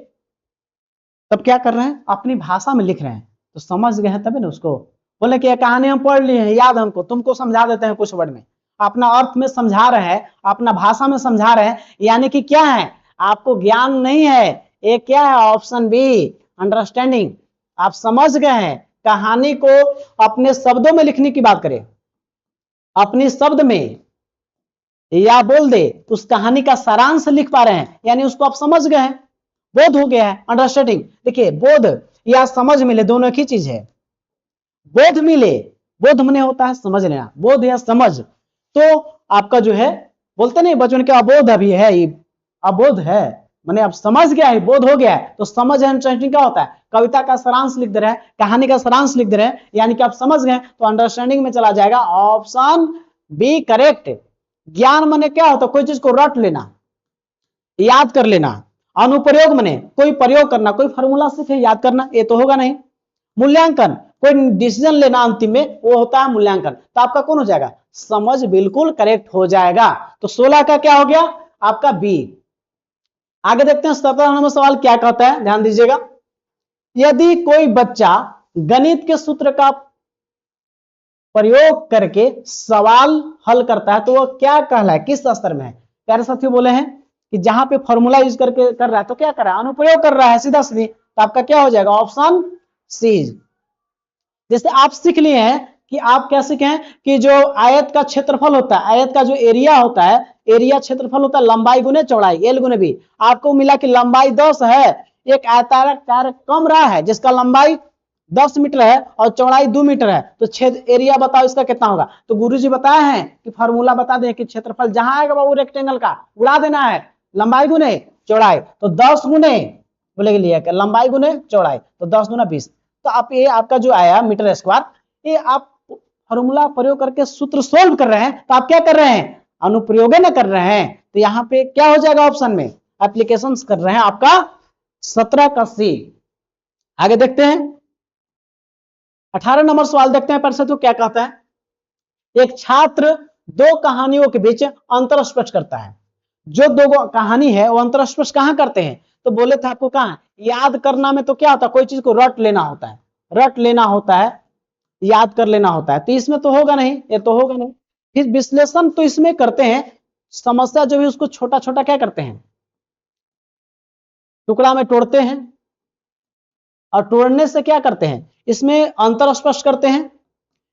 तब क्या कर रहे हैं? अपनी भाषा में लिख रहे हैं, तो समझ गए हैं तभी ना उसको। बोले कि कहानी हम पढ़ लिए हैं, याद हमको, तुमको समझा देते हैं कुछ वर्ड में, अपना अर्थ में समझा रहे हैं, अपना भाषा में समझा रहे हैं। यानी कि क्या है? आपको ज्ञान नहीं है, ये क्या है? Option B, understanding. आप समझ गए हैं। कहानी को अपने शब्दों में लिखने की बात करें, अपने शब्द में या बोल दे, उस कहानी का सारांश लिख पा रहे हैं, यानी उसको आप समझ गए हैं, बोध हो गया है, अंडरस्टैंडिंग। देखिए, बोध या समझ मिले, दोनों एक ही चीज है। बोध मिले, बोध मने होता है समझ लेना, बोध या समझ। तो आपका जो है, बोलते नहीं बचपन के, अबोध अभी है, ये अबोध है, मैंने अब समझ गया है, बोध हो गया है। तो समझ है, अंडरस्टैंडिंग क्या होता है? कविता का सारांश लिख दे रहे हैं, कहानी का सारांश लिख दे रहे हैं, यानी कि आप समझ गए, तो अंडरस्टैंडिंग में चला जाएगा। Option B correct. ज्ञान माने क्या होता है? कोई चीज को रट लेना, याद कर लेना। अनुप्रयोग माने कोई प्रयोग करना, कोई फॉर्मूला सीखे याद करना, ये तो होगा नहीं। मूल्यांकन, कोई डिसीजन लेना अंतिम में, वो होता है मूल्यांकन। तो आपका कौन हो जाएगा? समझ बिल्कुल करेक्ट हो जाएगा। तो 16 का क्या हो गया? आपका बी। आगे देखते हैं 17 नंबर सवाल क्या कहता है, ध्यान दीजिएगा। यदि कोई बच्चा गणित के सूत्र का प्रयोग करके सवाल हल करता है, तो वह क्या कहलाए, किस स्तर में है? प्यारे साथियों बोले हैं कि जहां पे फॉर्मूला यूज करके कर रहा है, तो क्या कर रहा है? अनुप्रयोग कर रहा है, सीधा सीधी। तो आपका क्या हो जाएगा? Option C. जैसे आप सीख लिए हैं कि आप क्या सीखे हैं कि जो आयत का क्षेत्रफल होता है, आयत का जो एरिया होता है, एरिया क्षेत्रफल होता है लंबाई गुने चौड़ाई, एल गुने बी। आपको मिला कि लंबाई 10 है, एक आयताकार कम रहा है जिसका लंबाई 10 मीटर है और चौड़ाई 2 मीटर है, तो छेद एरिया बताओ इसका कितना होगा? तो गुरुजी बताए हैं कि फार्मूला बता दें कि क्षेत्रफल जहां आएगा वो रेक्टेंगल का उड़ा देना है, लंबाई गुने चौड़ाई। तो 10 गुने बोले लिए लंबाई गुने चौड़ाई, तो 10 गुना 20। तो आप ये आपका जो आया मीटर स्क्वायर, ये आप फॉर्मूला प्रयोग करके सूत्र सोल्व कर रहे हैं, तो आप क्या कर रहे हैं? अनुप्रयोगे न कर रहे हैं, तो यहाँ पे क्या हो जाएगा ऑप्शन में, एप्लीकेशंस कर रहे हैं, आपका 17 का सी। आगे देखते हैं 18 नंबर सवाल देखते हैं परिषद, तो क्या कहता है, एक छात्र दो कहानियों के बीच अंतर स्पष्ट करता है। जो दो कहानी है वो अंतर स्पष्ट कहां करते हैं, तो बोले थे आपको कहां, याद करना में तो क्या होता है, कोई चीज को रट लेना होता है, रट लेना होता है, याद कर लेना होता है, तो इसमें तो होगा नहीं, ये तो होगा नहीं। फिर विश्लेषण तो इसमें करते हैं, समस्या जो भी उसको छोटा छोटा क्या करते हैं, टुकड़ा में तोड़ते हैं, और तोड़ने से क्या करते हैं, इसमें अंतर स्पष्ट करते हैं,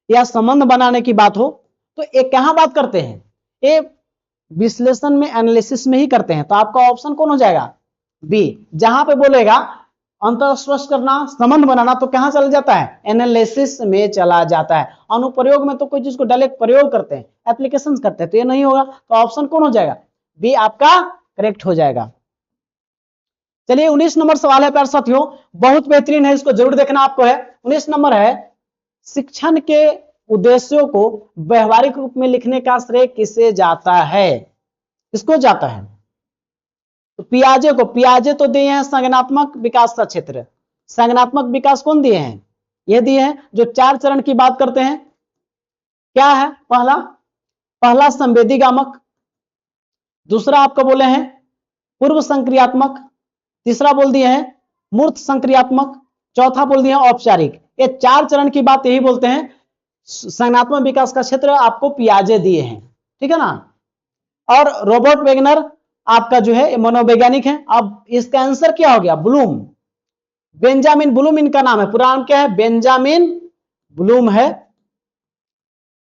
या संबंध बनाने की बात हो तो एक कहां बात करते हैं, ये विश्लेषण में, एनालिसिस में ही करते हैं। तो आपका ऑप्शन कौन हो जाएगा, बी। जहां पे बोलेगा अंतर स्पष्ट करना, संबंध बनाना, तो कहां चला जाता है, एनालिसिस में चला जाता है। अनुप्रयोग में तो कोई चीज को डायरेक्ट प्रयोग करते हैं, एप्लीकेशन करते हैं, तो ये नहीं होगा। तो ऑप्शन कौन हो जाएगा, बी आपका करेक्ट हो जाएगा। चलिए 19 नंबर सवाल है प्यारे साथियों, बहुत बेहतरीन है, इसको जरूर देखना आपको है। 19 नंबर है, शिक्षण के उद्देश्यों को व्यवहारिक रूप में लिखने का श्रेय किसे जाता है, किसको जाता है, तो पियाजे को। पियाजे तो दिए हैं संज्ञानात्मक विकास का क्षेत्र, संज्ञानात्मक विकास कौन दिए हैं, ये दिए हैं, जो 4 चरण की बात करते हैं। क्या है, पहला संवेदीगामक, दूसरा आपको बोले हैं पूर्व संक्रियात्मक, तीसरा बोल दिए हैं मूर्त संक्रियात्मक, चौथा बोल दिए हैं औपचारिक। ये 4 चरण की बात यही बोलते हैं। संज्ञानात्मक विकास का क्षेत्र आपको पियाजे दिए हैं, ठीक है ना। और रॉबर्ट वेगनर आपका जो है मनोवैज्ञानिक है। अब इसका आंसर क्या हो गया, ब्लूम, बेंजामिन ब्लूम इनका नाम है, पूरा नाम क्या है, बेंजामिन ब्लूम है।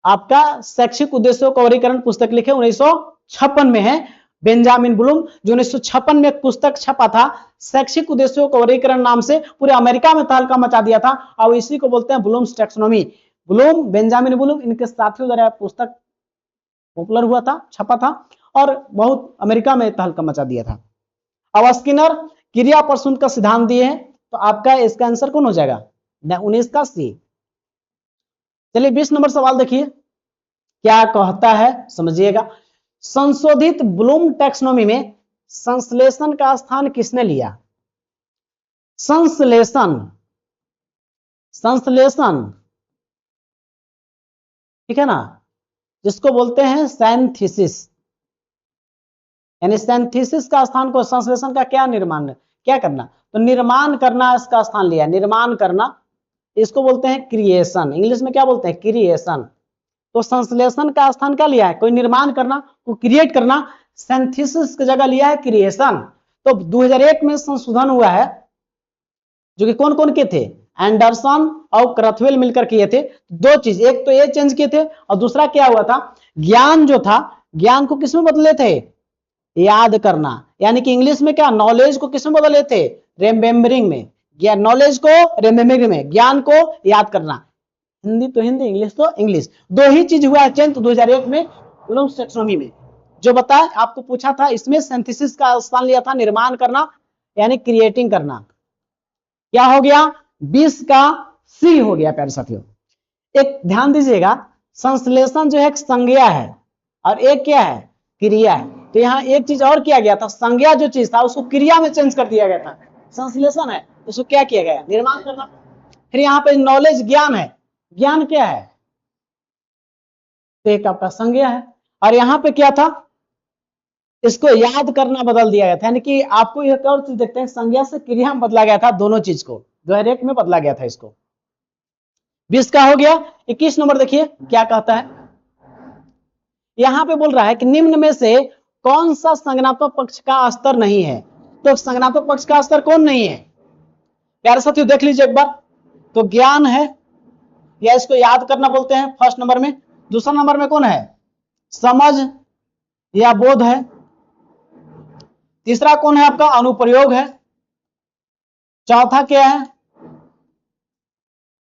आपका शैक्षिक उद्देश्यों का वर्गीकरण पुस्तक लिखे 1956 में है, बेंजामिन ब्लूम, जो 1956 में एक पुस्तक छपा था शैक्षिक उद्देश्यों का वर्गीकरण नाम से, पूरे अमेरिका में तहलका मचा दिया था, और इसी को बोलते हैं Bloom's taxonomy. Bloom, Benjamin Bloom, इनके साथियों द्वारा पुस्तक पॉपुलर हुआ था, छपा था, और बहुत अमेरिका में तहलका मचा दिया था। अब स्किनर क्रिया प्रसून का सिद्धांत दिए हैं, तो आपका इसका आंसर कौन हो जाएगा, 19 का सी। चलिए 20 नंबर सवाल देखिए, क्या कहता है समझिएगा। संशोधित ब्लूम टैक्सोनॉमी में संश्लेषण का स्थान किसने लिया, संश्लेषण, संश्लेषण, ठीक है ना, जिसको बोलते हैं सिंथेसिस, यानी सिंथेसिस का स्थान को, संश्लेषण का क्या निर्माण, क्या करना, तो निर्माण करना इसका स्थान लिया, निर्माण करना, इसको बोलते हैं क्रिएशन, इंग्लिश में क्या बोलते हैं, क्रिएशन। तो संश्लेषण का स्थान क्या लिया है, कोई निर्माण करना, को क्रिएट करना, सिंथेसिस की जगह लिया है क्रिएशन। तो 2001 में संशोधन हुआ है, जो कि कौन कौन के थे, एंडरसन और क्रथवेल मिलकर किए थे। 2 चीज, एक तो ये चेंज किए थे, और दूसरा क्या हुआ था, ज्ञान जो था, ज्ञान को किसमें बदले थे, याद करना, यानी कि इंग्लिश में क्या, नॉलेज को किसमें बदले थे, रिमेम्बरिंग में, नॉलेज को रिमेम्बरिंग में, ज्ञान को याद करना। हिंदी तो हिंदी, इंग्लिश तो इंग्लिश, 2 ही चीज हुआ है चेंज 2001 में ब्लूम्स टैक्सोनॉमी में। जो बताया आपको पूछा था, इसमें सिंथेसिस का स्थान लिया था निर्माण करना, यानी क्रिएटिंग करना। क्या हो गया, 20 का सी हो गया प्यारे साथियों। एक ध्यान दीजिएगा, संश्लेषण जो है एक संज्ञा है, और एक क्या है, क्रिया है। तो यहाँ एक चीज और किया गया था, संज्ञा जो चीज था उसको क्रिया में चेंज कर दिया गया था। संश्लेषण है उसको क्या किया गया, निर्माण करना। फिर यहाँ पे नॉलेज, ज्ञान है, ज्ञान क्या है, तो एक आपका संज्ञा है। और यहाँ पे क्या था, इसको याद करना बदल दिया गया था, यानी कि आपको एक और चीज देखते हैं, संज्ञा से क्रिया में बदला गया था, दोनों चीज को 2001 में बदला गया था इसको। 20 का हो गया। 21 नंबर देखिए क्या कहता है, यहां पे बोल रहा है कि निम्न में से कौन सा संज्ञानात्मक पक्ष का स्तर नहीं है। तो संज्ञानात्मक पक्ष का स्तर कौन नहीं है, प्यारे साथियों देख लीजिए एक बार, तो ज्ञान है, या इसको याद करना बोलते हैं फर्स्ट नंबर में। दूसरा नंबर में कौन है, समझ या बोध है। तीसरा कौन है आपका, अनुप्रयोग है। चौथा क्या है,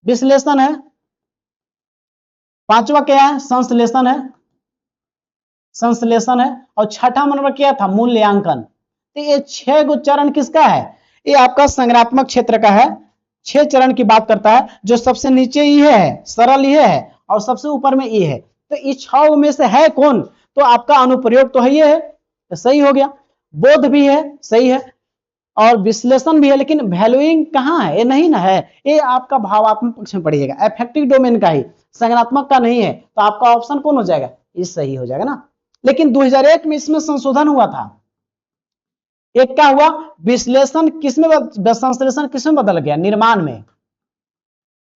विश्लेषण है। पांचवा क्या है, संश्लेषण है, संश्लेषण है। और छठा नंबर क्या था, मूल्यांकन। तो ये 6 गो चरण किसका है, ये आपका संज्ञानात्मक क्षेत्र का है। 6 चरण की बात करता है, जो सबसे नीचे ये है, सरल ये है, और सबसे ऊपर में ये है। तो इस 6 में से है कौन, तो आपका अनुप्रयोग तो है, ये है, तो सही हो गया। बोध भी है, सही है, और विश्लेषण भी है, लेकिन वैल्यूइंग कहाँ है, ये नहीं ना है, ये आपका भावात्मक पक्ष में पड़िएगा, अफेक्टिव डोमेन का ही, संज्ञानात्मक का नहीं है। तो आपका ऑप्शन कौन हो जाएगा, ये सही हो जाएगा ना। लेकिन 2001 में इसमें संशोधन हुआ था। एक क्या हुआ, विश्लेषण किसमें, संश्लेषण किसमें बदल गया, निर्माण में,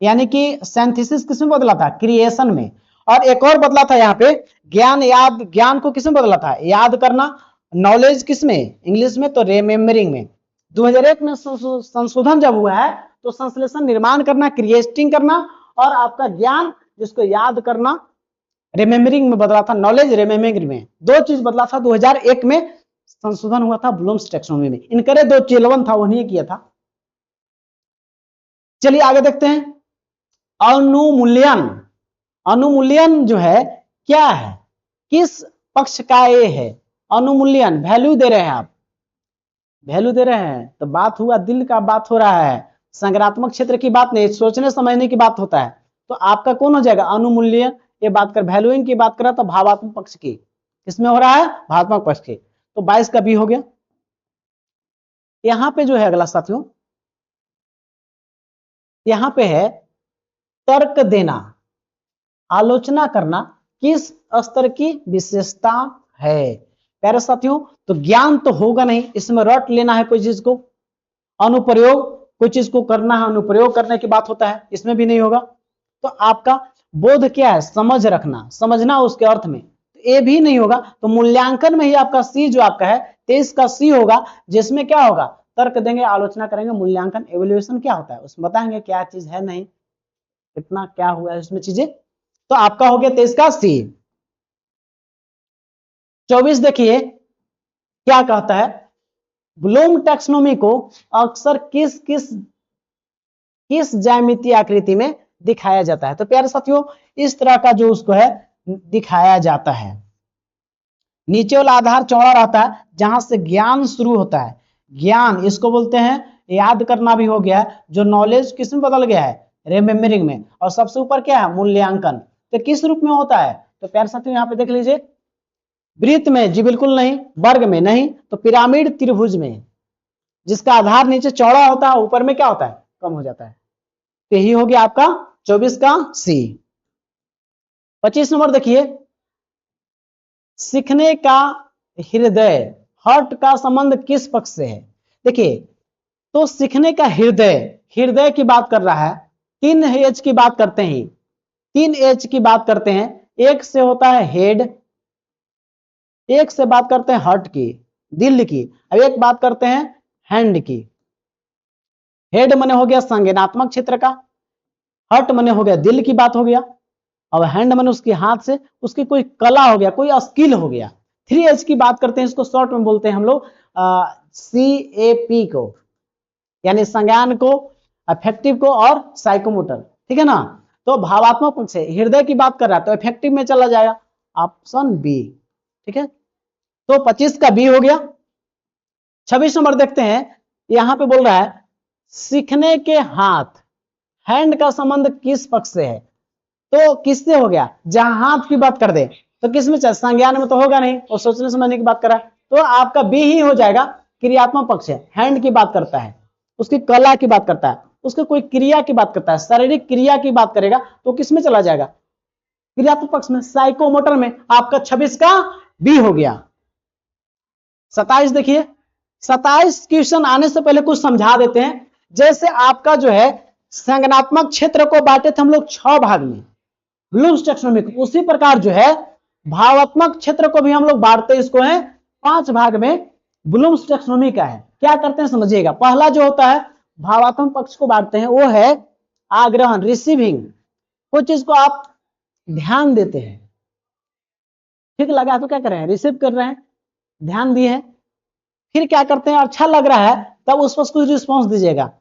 यानी कि सिंथेसिस किसमें बदला था, क्रिएशन में। और एक और बदला था यहाँ पे, ज्ञान याद, ज्ञान को किसमें बदला था, याद करना, नॉलेज किसमें, इंग्लिश में तो रिमेम्बरिंग में। 2001 में संशोधन जब हुआ है तो संश्लेषण निर्माण करना, क्रिएटिंग करना, और आपका ज्ञान जिसको याद करना रिमेम्बरिंग में बदला था, नॉलेज रिमेम्बरिंग में, दो चीज बदला था। 2001 में संशोधन हुआ था ब्लूम्स टैक्सोनॉमी में, इनके दो चिलवन था, उन्हीं किया था। चलिए आगे देखते हैं, अनुमूल्यन। अनुमूल्यन जो है क्या है, किस पक्ष का ये है, अनुमूल्यन, वैल्यू दे रहे हैं आप, वैल्यू दे रहे हैं, तो बात हुआ दिल का, बात हो रहा है, संज्ञानात्मक क्षेत्र की बात नहीं, सोचने समझने की बात होता है। तो आपका कौन हो जाएगा, अनुमूल्यन। ये बात कर, वैल्यूइंग की बात कर रहा तो भावात्मक पक्ष की, किसमें हो रहा है, भावात्मक पक्ष की। तो 22 का बी हो गया। यहां पे जो है अगला साथियों, यहां पे है तर्क देना, आलोचना करना किस स्तर की विशेषता है। प्यारे साथियों, तो ज्ञान तो होगा नहीं, इसमें रट लेना है कोई चीज को, अनुप्रयोग कोई चीज को करना है, अनुप्रयोग करने की बात होता है, इसमें भी नहीं होगा। तो आपका बोध क्या है, समझ रखना, समझना उसके अर्थ में, तो ये भी नहीं होगा। तो मूल्यांकन में ही आपका सी जो आपका है 23 का सी होगा, जिसमें क्या होगा, तर्क देंगे, आलोचना करेंगे, मूल्यांकन, एवेल्युएशन क्या होता है उसमें बताएंगे क्या चीज है, नहीं कितना क्या हुआ है उसमें चीजें। तो आपका हो गया 23 का सी। 24 देखिए क्या कहता है, ब्लूम टैक्सोनॉमी को अक्सर किस किस किस ज्यामितीय आकृति में दिखाया जाता है। तो प्यारे साथियों, इस तरह का जो उसको है दिखाया जाता है, नीचे वाला आधार चौड़ा रहता है, जहां से ज्ञान शुरू होता है, ज्ञान इसको बोलते हैं, याद करना भी हो गया है, जो नॉलेज किस में बदल गया है, रिमेम्बरिंग में, और सबसे ऊपर क्या है, मूल्यांकन। तो किस रूप में होता है, तो प्यारे साथियों यहाँ पे देख लीजिए, वृत्त में जी बिल्कुल नहीं, वर्ग में नहीं, तो पिरामिड त्रिभुज में, जिसका आधार नीचे चौड़ा होता है, ऊपर में क्या होता है, कम हो जाता है। तो यही हो गया आपका 24 का सी। 25 नंबर देखिए, सीखने का हृदय, हार्ट का संबंध किस पक्ष से है। देखिए, तो सीखने का हृदय, हृदय की बात कर रहा है, 3 एच की बात करते हैं, 3 एच की बात करते हैं, एक से होता है हेड, एक से बात करते हैं हार्ट की, दिल की, अब एक बात करते हैं हैंड की। हेड मने हो गया संज्ञानात्मक क्षेत्र का, हार्ट मने हो गया दिल की बात हो गया, और हैंड मने उसके हाथ से उसकी कोई कला हो गया, कोई स्किल हो गया। 3H की बात करते हैं, इसको शॉर्ट में बोलते हैं हम लोग CAP को, यानी संज्ञान को, अफेक्टिव को और साइकोमोटर, ठीक है ना। तो भावात्मक पक्ष से हृदय की बात कर रहा है तो अफेक्टिव में चला जाएगा, ऑप्शन बी, ठीक है। तो 25 का बी हो गया। 26 नंबर देखते हैं, यहां पे बोल रहा है सीखने के हाथ, हैंड का संबंध किस पक्ष से है। तो किससे हो गया, जहां हाथ की बात कर दे तो किसमें चल, संज्ञान में तो होगा नहीं, और सोचने समझने की बात कर रहा है, तो आपका बी ही हो जाएगा, क्रियात्मक पक्ष है, हैंड की बात करता है, उसकी कला की बात करता है, उसके कोई क्रिया की बात करता है, शारीरिक क्रिया की बात करेगा, तो किसमें चला जाएगा, क्रियात्मक पक्ष में, साइकोमोटर में। आपका 26 का बी हो गया। 27 देखिए, 27 क्वेश्चन आने से पहले कुछ समझा देते हैं। जैसे आपका जो है संज्ञानात्मक क्षेत्र को बांटे थे हम लोग 6 भाग में ब्लूम्स टैक्सोनॉमी को, उसी प्रकार जो है भावात्मक क्षेत्र को भी हम लोग बांटते इसको है 5 भाग में, ब्लूम्स टैक्सोनॉमी का है। क्या करते हैं समझिएगा, पहला जो होता है भावात्मक पक्ष को बांटते हैं वो है आग्रहण, रिसीविंग, कुछ चीज को आप ध्यान देते हैं, ठीक लगा तो क्या कर रहे हैं, रिसीव कर रहे हैं, ध्यान दिए हैं, फिर क्या करते हैं, अच्छा लग रहा है तब उस पर कुछ रिस्पॉन्स दीजिएगा,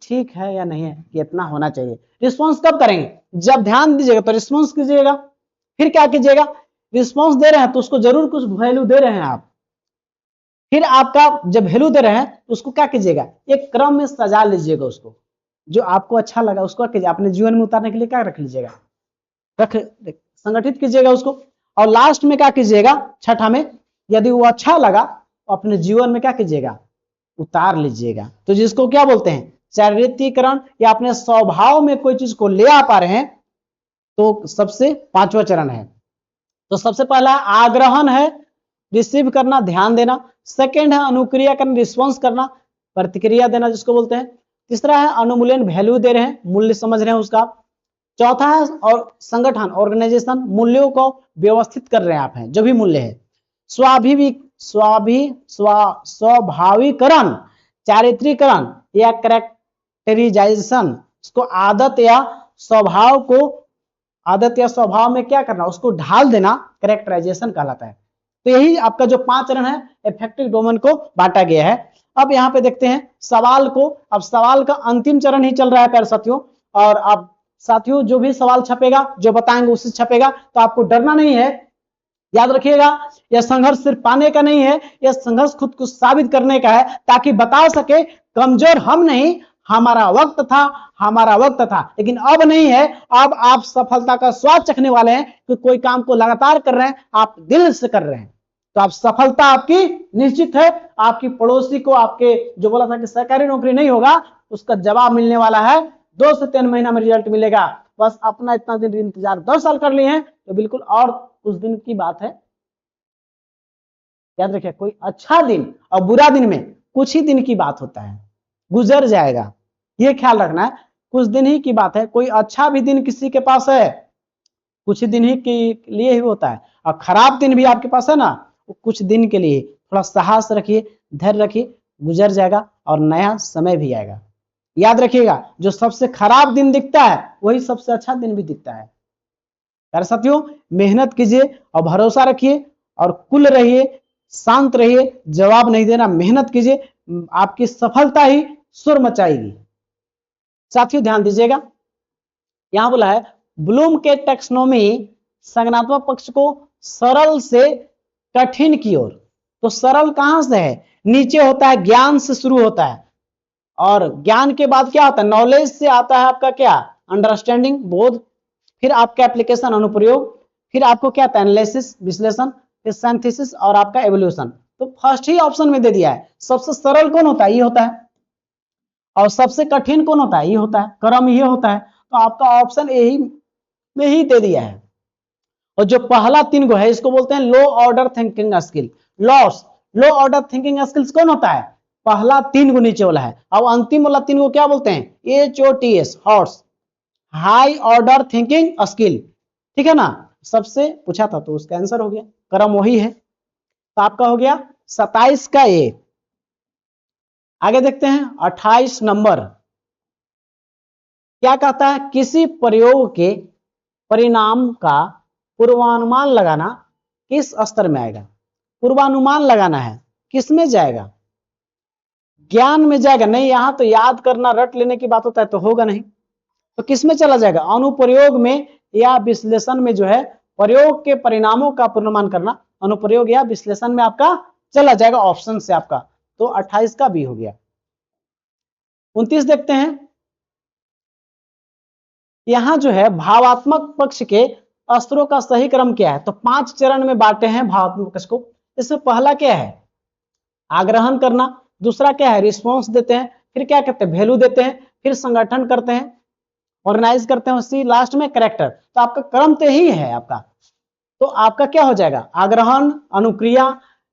ठीक है या नहीं है, कितना होना चाहिए। रिस्पॉन्स कब करेंगे, जब ध्यान दीजिएगा तो रिस्पॉन्स कीजिएगा, फिर क्या कीजिएगा, रिस्पॉन्स दे रहे हैं तो उसको जरूर कुछ वैल्यू दे रहे हैं आप, फिर आपका जब वैल्यू दे रहे हैं तो उसको क्या कीजिएगा, एक क्रम में सजा लीजिएगा, उसको जो आपको अच्छा लगा उसको कीजिए, अपने जीवन में उतारने के लिए क्या रख लीजिएगा, रख संगठित कीजिएगा उसको, और लास्ट में क्या कीजिएगा, छठा में, यदि वो अच्छा लगा तो अपने जीवन में क्या कीजिएगा, उतार लीजिएगा। तो जिसको क्या बोलते हैं, चारित्रीकरण, या अपने स्वभाव में कोई चीज को ले आ पा रहे हैं, तो सबसे पांचवा चरण है। तो सबसे पहला आग्रहण है, रिसीव करना, ध्यान देना। सेकंड है अनुक्रिया करना, रिस्पॉन्स करना, प्रतिक्रिया देना जिसको बोलते हैं। तीसरा है अनुमूल्यन, वैल्यू दे रहे हैं, मूल्य समझ रहे हैं उसका। चौथा है और संगठन, ऑर्गेनाइजेशन, मूल्यों को व्यवस्थित कर रहे हैं आप, हैं जो भी मूल्य है। स्वाभाविकरण, चारित्रीकरण या कैरेक्टराइजेशन, उसको आदत या स्वभाव को, आदत या स्वभाव में क्या करना, उसको ढाल देना, कैरेक्टराइजेशन कहलाता है। तो यही आपका जो 5 चरण है इफेक्टिव डोमेन को बांटा गया है। अब यहाँ पे देखते हैं सवाल को। अब सवाल का अंतिम चरण ही चल रहा है प्यारे साथियों, और अब साथियों जो भी सवाल छपेगा, जो बताएंगे उससे छपेगा, तो आपको डरना नहीं है। याद रखिएगा, यह संघर्ष सिर्फ पाने का नहीं है, यह संघर्ष खुद को साबित करने का है, ताकि बता सके कमजोर हम नहीं, हमारा वक्त था, हमारा वक्त था, लेकिन अब नहीं है। अब आप सफलता का स्वाद चखने वाले हैं कि कोई काम को लगातार कर रहे हैं, आप दिल से कर रहे हैं, तो आप सफलता आपकी निश्चित है। आपकी पड़ोसी को आपके जो बोला था कि सरकारी नौकरी नहीं होगा, उसका जवाब मिलने वाला है, 2 से 3 महीना में रिजल्ट मिलेगा। बस अपना इतना दिन इंतजार 10 साल कर लिए हैं तो बिल्कुल और कुछ दिन की बात है। याद रखिए, कोई अच्छा दिन और बुरा दिन में कुछ ही दिन की बात होता है, गुजर जाएगा, ये ख्याल रखना है। कुछ दिन ही की बात है। कोई अच्छा भी दिन किसी के पास है, कुछ दिन ही के लिए ही होता है, और खराब दिन भी आपके पास है ना, वो कुछ दिन के लिए। थोड़ा साहस रखिए, धैर्य रखिए, गुजर जाएगा और नया समय भी आएगा। याद रखिएगा, जो सबसे खराब दिन दिखता है वही सबसे अच्छा दिन भी दिखता है। प्यारे साथियों, मेहनत कीजिए और भरोसा रखिए और कुल रहिए, शांत रहिए, जवाब नहीं देना, मेहनत कीजिए, आपकी सफलता ही सुर मचाएगी। साथियों ध्यान दीजिएगा, यहां बोला है ब्लूम के टैक्सोनॉमी संज्ञानात्मक पक्ष को सरल से कठिन की ओर। तो सरल कहां से है, नीचे होता है, ज्ञान से शुरू होता है, और ज्ञान के बाद क्या होता है, नॉलेज से आता है आपका क्या, अंडरस्टैंडिंग, बोध, फिर आपका एप्लीकेशन, अनुप्रयोग, फिर आपको क्या आता है, एनालिसिस, विश्लेषण, फिर सिंथेसिस, और आपका एवोल्यूशन। तो फर्स्ट ही ऑप्शन में दे दिया है। सबसे सरल कौन होता है, ये होता है, और सबसे कठिन कौन होता है, ये होता है, क्रम ये होता है। तो आपका ऑप्शन यही में ही दे दिया है। और जो पहला 3 गो है, इसको बोलते हैं लो ऑर्डर थिंकिंग स्किल। लो ऑर्डर थिंकिंग स्किल्स कौन होता है, पहला 3 गो नीचे वाला है। अब अंतिम वाला 3 गो क्या बोलते हैं, HOTS, horse, high order thinking skill. ठीक है ना, सबसे पूछा था तो उसका आंसर हो गया, क्रम वही है। तो आपका हो गया 27 का ए। आगे देखते हैं 28 नंबर, क्या कहता है, किसी प्रयोग के परिणाम का पूर्वानुमान लगाना किस स्तर में आएगा। पूर्वानुमान लगाना है, किस में जाएगा, ज्ञान में जाएगा नहीं, यहां तो याद करना, रट लेने की बात होता है तो होगा नहीं, तो किस में चला जाएगा, अनुप्रयोग में या विश्लेषण में, जो है प्रयोग के परिणामों का पूर्वानुमान करना, अनुप्रयोग या विश्लेषण में आपका चला जाएगा ऑप्शन से आपका। तो 28 का बी हो गया। 29 देखते हैं, यहां जो है भावात्मक पक्ष के स्तरों का सही क्रम क्या है। तो 5 चरण में बांटे हैं भावात्मक पक्ष को। इसमें पहला क्या है, आग्रहण करना, दूसरा क्या है, रिस्पॉन्स देते हैं, फिर क्या करते हैं, वैल्यू देते हैं, फिर संगठन करते हैं, ऑर्गेनाइज करते हैं, उसी लास्ट में कैरेक्टर। तो आपका क्रम तो ही है आपका। तो आपका क्या हो जाएगा, आग्रहण, अनुक्रिया,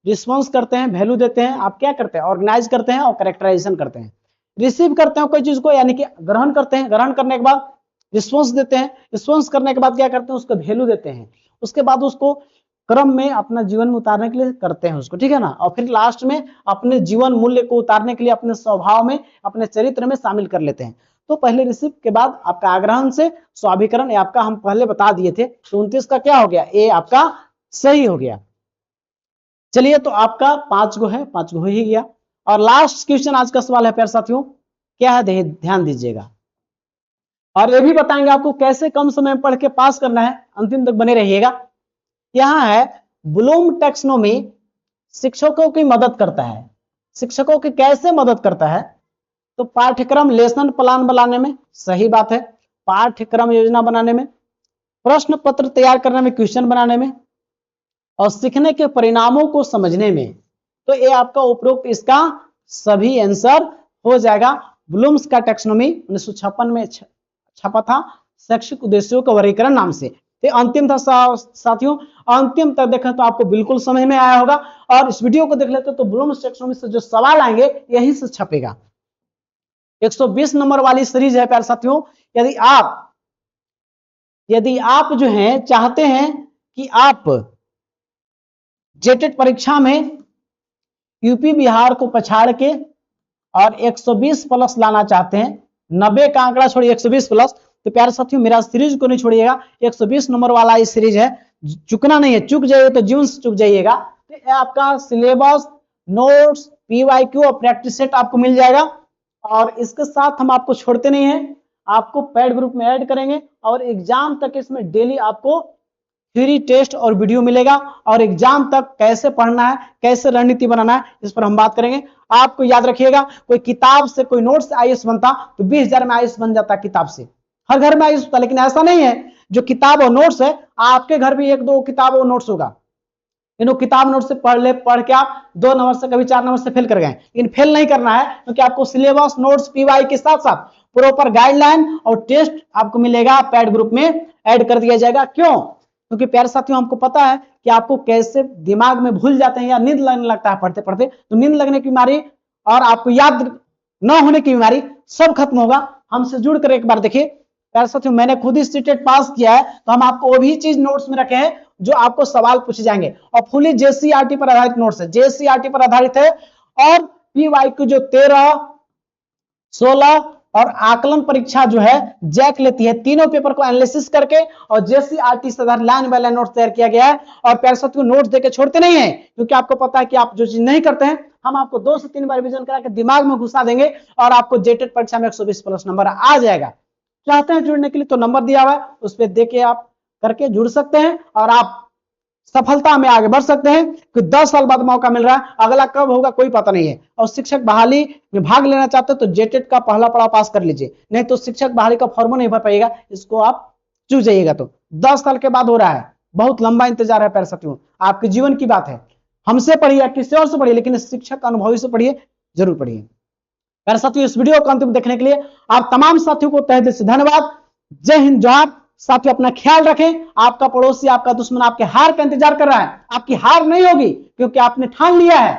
रिस्पॉन्स करते हैं, वैल्यू देते हैं, आप क्या करते हैं, ऑर्गेनाइज करते हैं और कैरेक्टराइजेशन करते हैं। रिसीव करते हैं कोई चीज को, यानी कि ग्रहण करते हैं, ग्रहण करने के बाद रिस्पॉन्स देते हैं, रिस्पॉन्स करने के बाद क्या करते हैं, उसको वैल्यू देते हैं, उसके बाद उसको क्रम में अपना जीवन में उतारने के लिए करते हैं उसको, ठीक है ना, और फिर लास्ट में अपने जीवन मूल्य को उतारने के लिए अपने स्वभाव में, अपने चरित्र में शामिल कर लेते हैं। तो पहले रिसीव के बाद आपका आग्रहण से स्वाभिकरण, आपका हम पहले बता दिए थे। 29 का क्या हो गया, ए आपका सही हो गया। चलिए, तो आपका 5 गो है, 5 गो ही गया। और लास्ट क्वेश्चन आज का सवाल है प्यारे साथियों, क्या है, ध्यान दीजिएगा, और ये भी बताएंगे आपको कैसे कम समय में पढ़ के पास करना है, अंतिम तक बने रहिएगा। यहां है ब्लूम टैक्सोनॉमी शिक्षकों की मदद करता है। शिक्षकों की कैसे मदद करता है, तो पाठ्यक्रम लेसन प्लान बनाने में, सही बात है, पाठ्यक्रम योजना बनाने में, प्रश्न पत्र तैयार करने में, क्वेश्चन बनाने में, और सीखने के परिणामों को समझने में। तो ये आपका उपरोक्त इसका सभी आंसर हो जाएगा। ब्लूम्स का टैक्सोनॉमी 1956 में छपा था, शैक्षिक उद्देश्यों का वर्गीकरण नाम से। तो अंतिम था साथियों, अंतिम तक देखें तो आपको बिल्कुल समझ में आया होगा। और इस वीडियो को देख लेते तो ब्लूम्स टैक्सोनॉमी से जो सवाल आएंगे यहीं से छपेगा। 120 नंबर वाली सीरीज है प्यारे साथियों। यदि आप जो है चाहते हैं कि आप जेटेट परीक्षा में यूपी बिहार को पछाड़ के और 120 प्लस लाना चाहते हैं, 90 का आंकड़ा छोड़िए 120 प्लस, तो प्यारे साथियों मेरा सीरीज को नहीं छोड़िएगा। 120 नंबर वाला ये सीरीज है, चुकना नहीं है, चुक जाइए तो जीवन से चुक जाइएगा। तो आपका सिलेबस, नोट्स, पीवाईक्यू और प्रैक्टिस सेट आपको मिल जाएगा। और इसके साथ हम आपको छोड़ते नहीं है, आपको पेड ग्रुप में ऐड करेंगे और एग्जाम तक इसमें डेली आपको फ्री टेस्ट और वीडियो मिलेगा। और एग्जाम तक कैसे पढ़ना है, कैसे रणनीति बनाना है, इस पर हम बात करेंगे। आपको याद रखिएगा, कोई किताब से कोई नोट से आईएएस बनता तो 20,000 में आईएएस बन जाता किताब से, हर घर में आईएएस होता, लेकिन ऐसा नहीं है। जो किताब और नोट्स है, आपके घर भी 1-2 किताब और नोट्स होगा, इन किताब नोट से पढ़ के आप 2 नंबर से कभी 4 नंबर से फेल कर गए, लेकिन फेल नहीं करना है, क्योंकि आपको सिलेबस, नोट्स, पीवाई के साथ साथ प्रॉपर गाइडलाइन और टेस्ट आपको मिलेगा, पेड ग्रुप में ऐड कर दिया जाएगा। क्यों? क्योंकि प्यारे साथियों हमको पता है कि आपको कैसे दिमाग में भूल जाते हैं या नींद लगने लगता है पढ़ते पढ़ते, तो नींद लगने की बीमारी और आपको याद न होने की बीमारी सब खत्म होगा। हमसे जुड़कर एक बार देखिए प्यारे साथियों, मैंने खुद ही सीटेट पास किया है, तो हम आपको वो भी चीज नोट्स में रखे हैं जो आपको सवाल पूछे जाएंगे, और फुली जेसीईआरटी पर आधारित नोट्स है, जेसीईआरटी पर आधारित है। और पीवाईक्यू जो 13, 16 और आकलन परीक्षा जो है जैक लेती है, तीनों पेपर को एनालिसिस करके और जेसीईआरटी से आधारित लाइन बाय लाइन नोट्स तैयार किया गया है। और प्यारे साथियों नोट्स देके छोड़ते नहीं है, क्योंकि आपको पता है कि आप जो चीज नहीं करते हैं, हम आपको 2 से 3 बार रिवीजन करा के दिमाग में घुसा देंगे और आपको जेटेट परीक्षा में 120 प्लस नंबर आ जाएगा। चाहते हैं जुड़ने के लिए तो नंबर दिया हुआ है, उस पर देके आप करके जुड़ सकते हैं और आप सफलता में आगे बढ़ सकते हैं। कि 10 साल बाद मौका मिल रहा है, अगला कब होगा कोई पता नहीं है। और शिक्षक बहाली में भाग लेना चाहते हो तो जेटेट का पहला पड़ाव पास कर लीजिए, नहीं तो शिक्षक बहाली का फॉर्म नहीं भर पाइएगा, इसको आप चूक जाइएगा। तो 10 साल के बाद हो रहा है, बहुत लंबा इंतजार है प्यारे साथियों, आपके जीवन की बात है। हमसे पढ़िए या किसी और से पढ़िए, लेकिन शिक्षक अनुभवी से पढ़िए, जरूर पढ़िए। प्यारे साथियों इस वीडियो को अंतिम देखने के लिए आप तमाम साथियों को तहे दिल से धन्यवाद। जय हिंद, जोहार। साथियों अपना ख्याल रखें, आपका पड़ोसी, आपका दुश्मन आपके हार का इंतजार कर रहा है, आपकी हार नहीं होगी, क्योंकि आपने ठान लिया है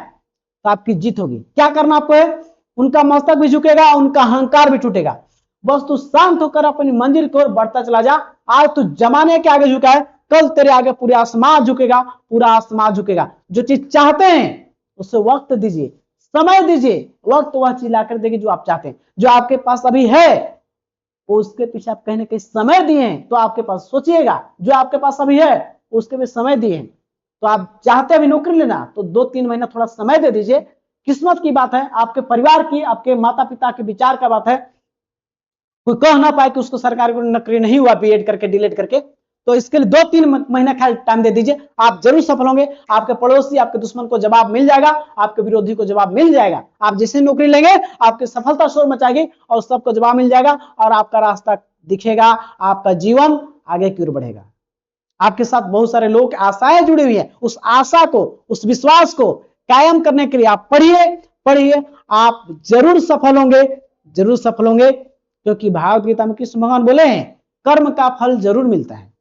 तो आपकी जीत होगी। क्या करना आपको है? उनका मस्तक भी झुकेगा, उनका अहंकार भी टूटेगा, बस तू शांत होकर अपनी मंजिल की ओर बढ़ता चला जा। आज तू जमाने के आगे झुका है, कल तेरे आगे पूरा आसमान झुकेगा, पूरा आसमान झुकेगा। जो चीज चाहते हैं उसे वक्त दीजिए, समय दीजिए, वक्त वह चीज लाकर देगी जो आप चाहते हैं। जो आपके पास अभी है उसके पीछे आप कहीं ना कहीं समय दिए तो आपके पास, सोचिएगा जो आपके पास अभी है उसके भी समय दिए, तो आप चाहते हैं अभी नौकरी लेना तो 2-3 महीना थोड़ा समय दे दीजिए। किस्मत की बात है, आपके परिवार की, आपके माता पिता के विचार का बात है। कोई कह ना पाए कि उसको सरकारी नौकरी नहीं हुआ बीएड करके, डिलीट करके, तो इसके लिए 2-3 महीना ख्याल टाइम दे दीजिए, आप जरूर सफल होंगे। आपके पड़ोसी, आपके दुश्मन को जवाब मिल जाएगा, आपके विरोधी को जवाब मिल जाएगा। आप जैसे नौकरी लेंगे आपकी सफलता शोर मचाएगी और सबको जवाब मिल जाएगा और आपका रास्ता दिखेगा, आपका जीवन आगे की ओर बढ़ेगा। आपके साथ बहुत सारे लोग आशाएं जुड़ी हुई है, उस आशा को, उस विश्वास को कायम करने के लिए आप पढ़िए, आप जरूर सफल होंगे, जरूर सफल होंगे। क्योंकि भागवत गीता में कृष्ण भगवान बोले हैं, कर्म का फल जरूर मिलता है।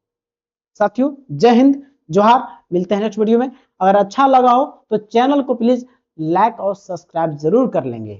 साथियों जय हिंद, जोहार। मिलते हैं नेक्स्ट वीडियो में। अगर अच्छा लगा हो तो चैनल को प्लीज लाइक और सब्सक्राइब जरूर कर लेंगे।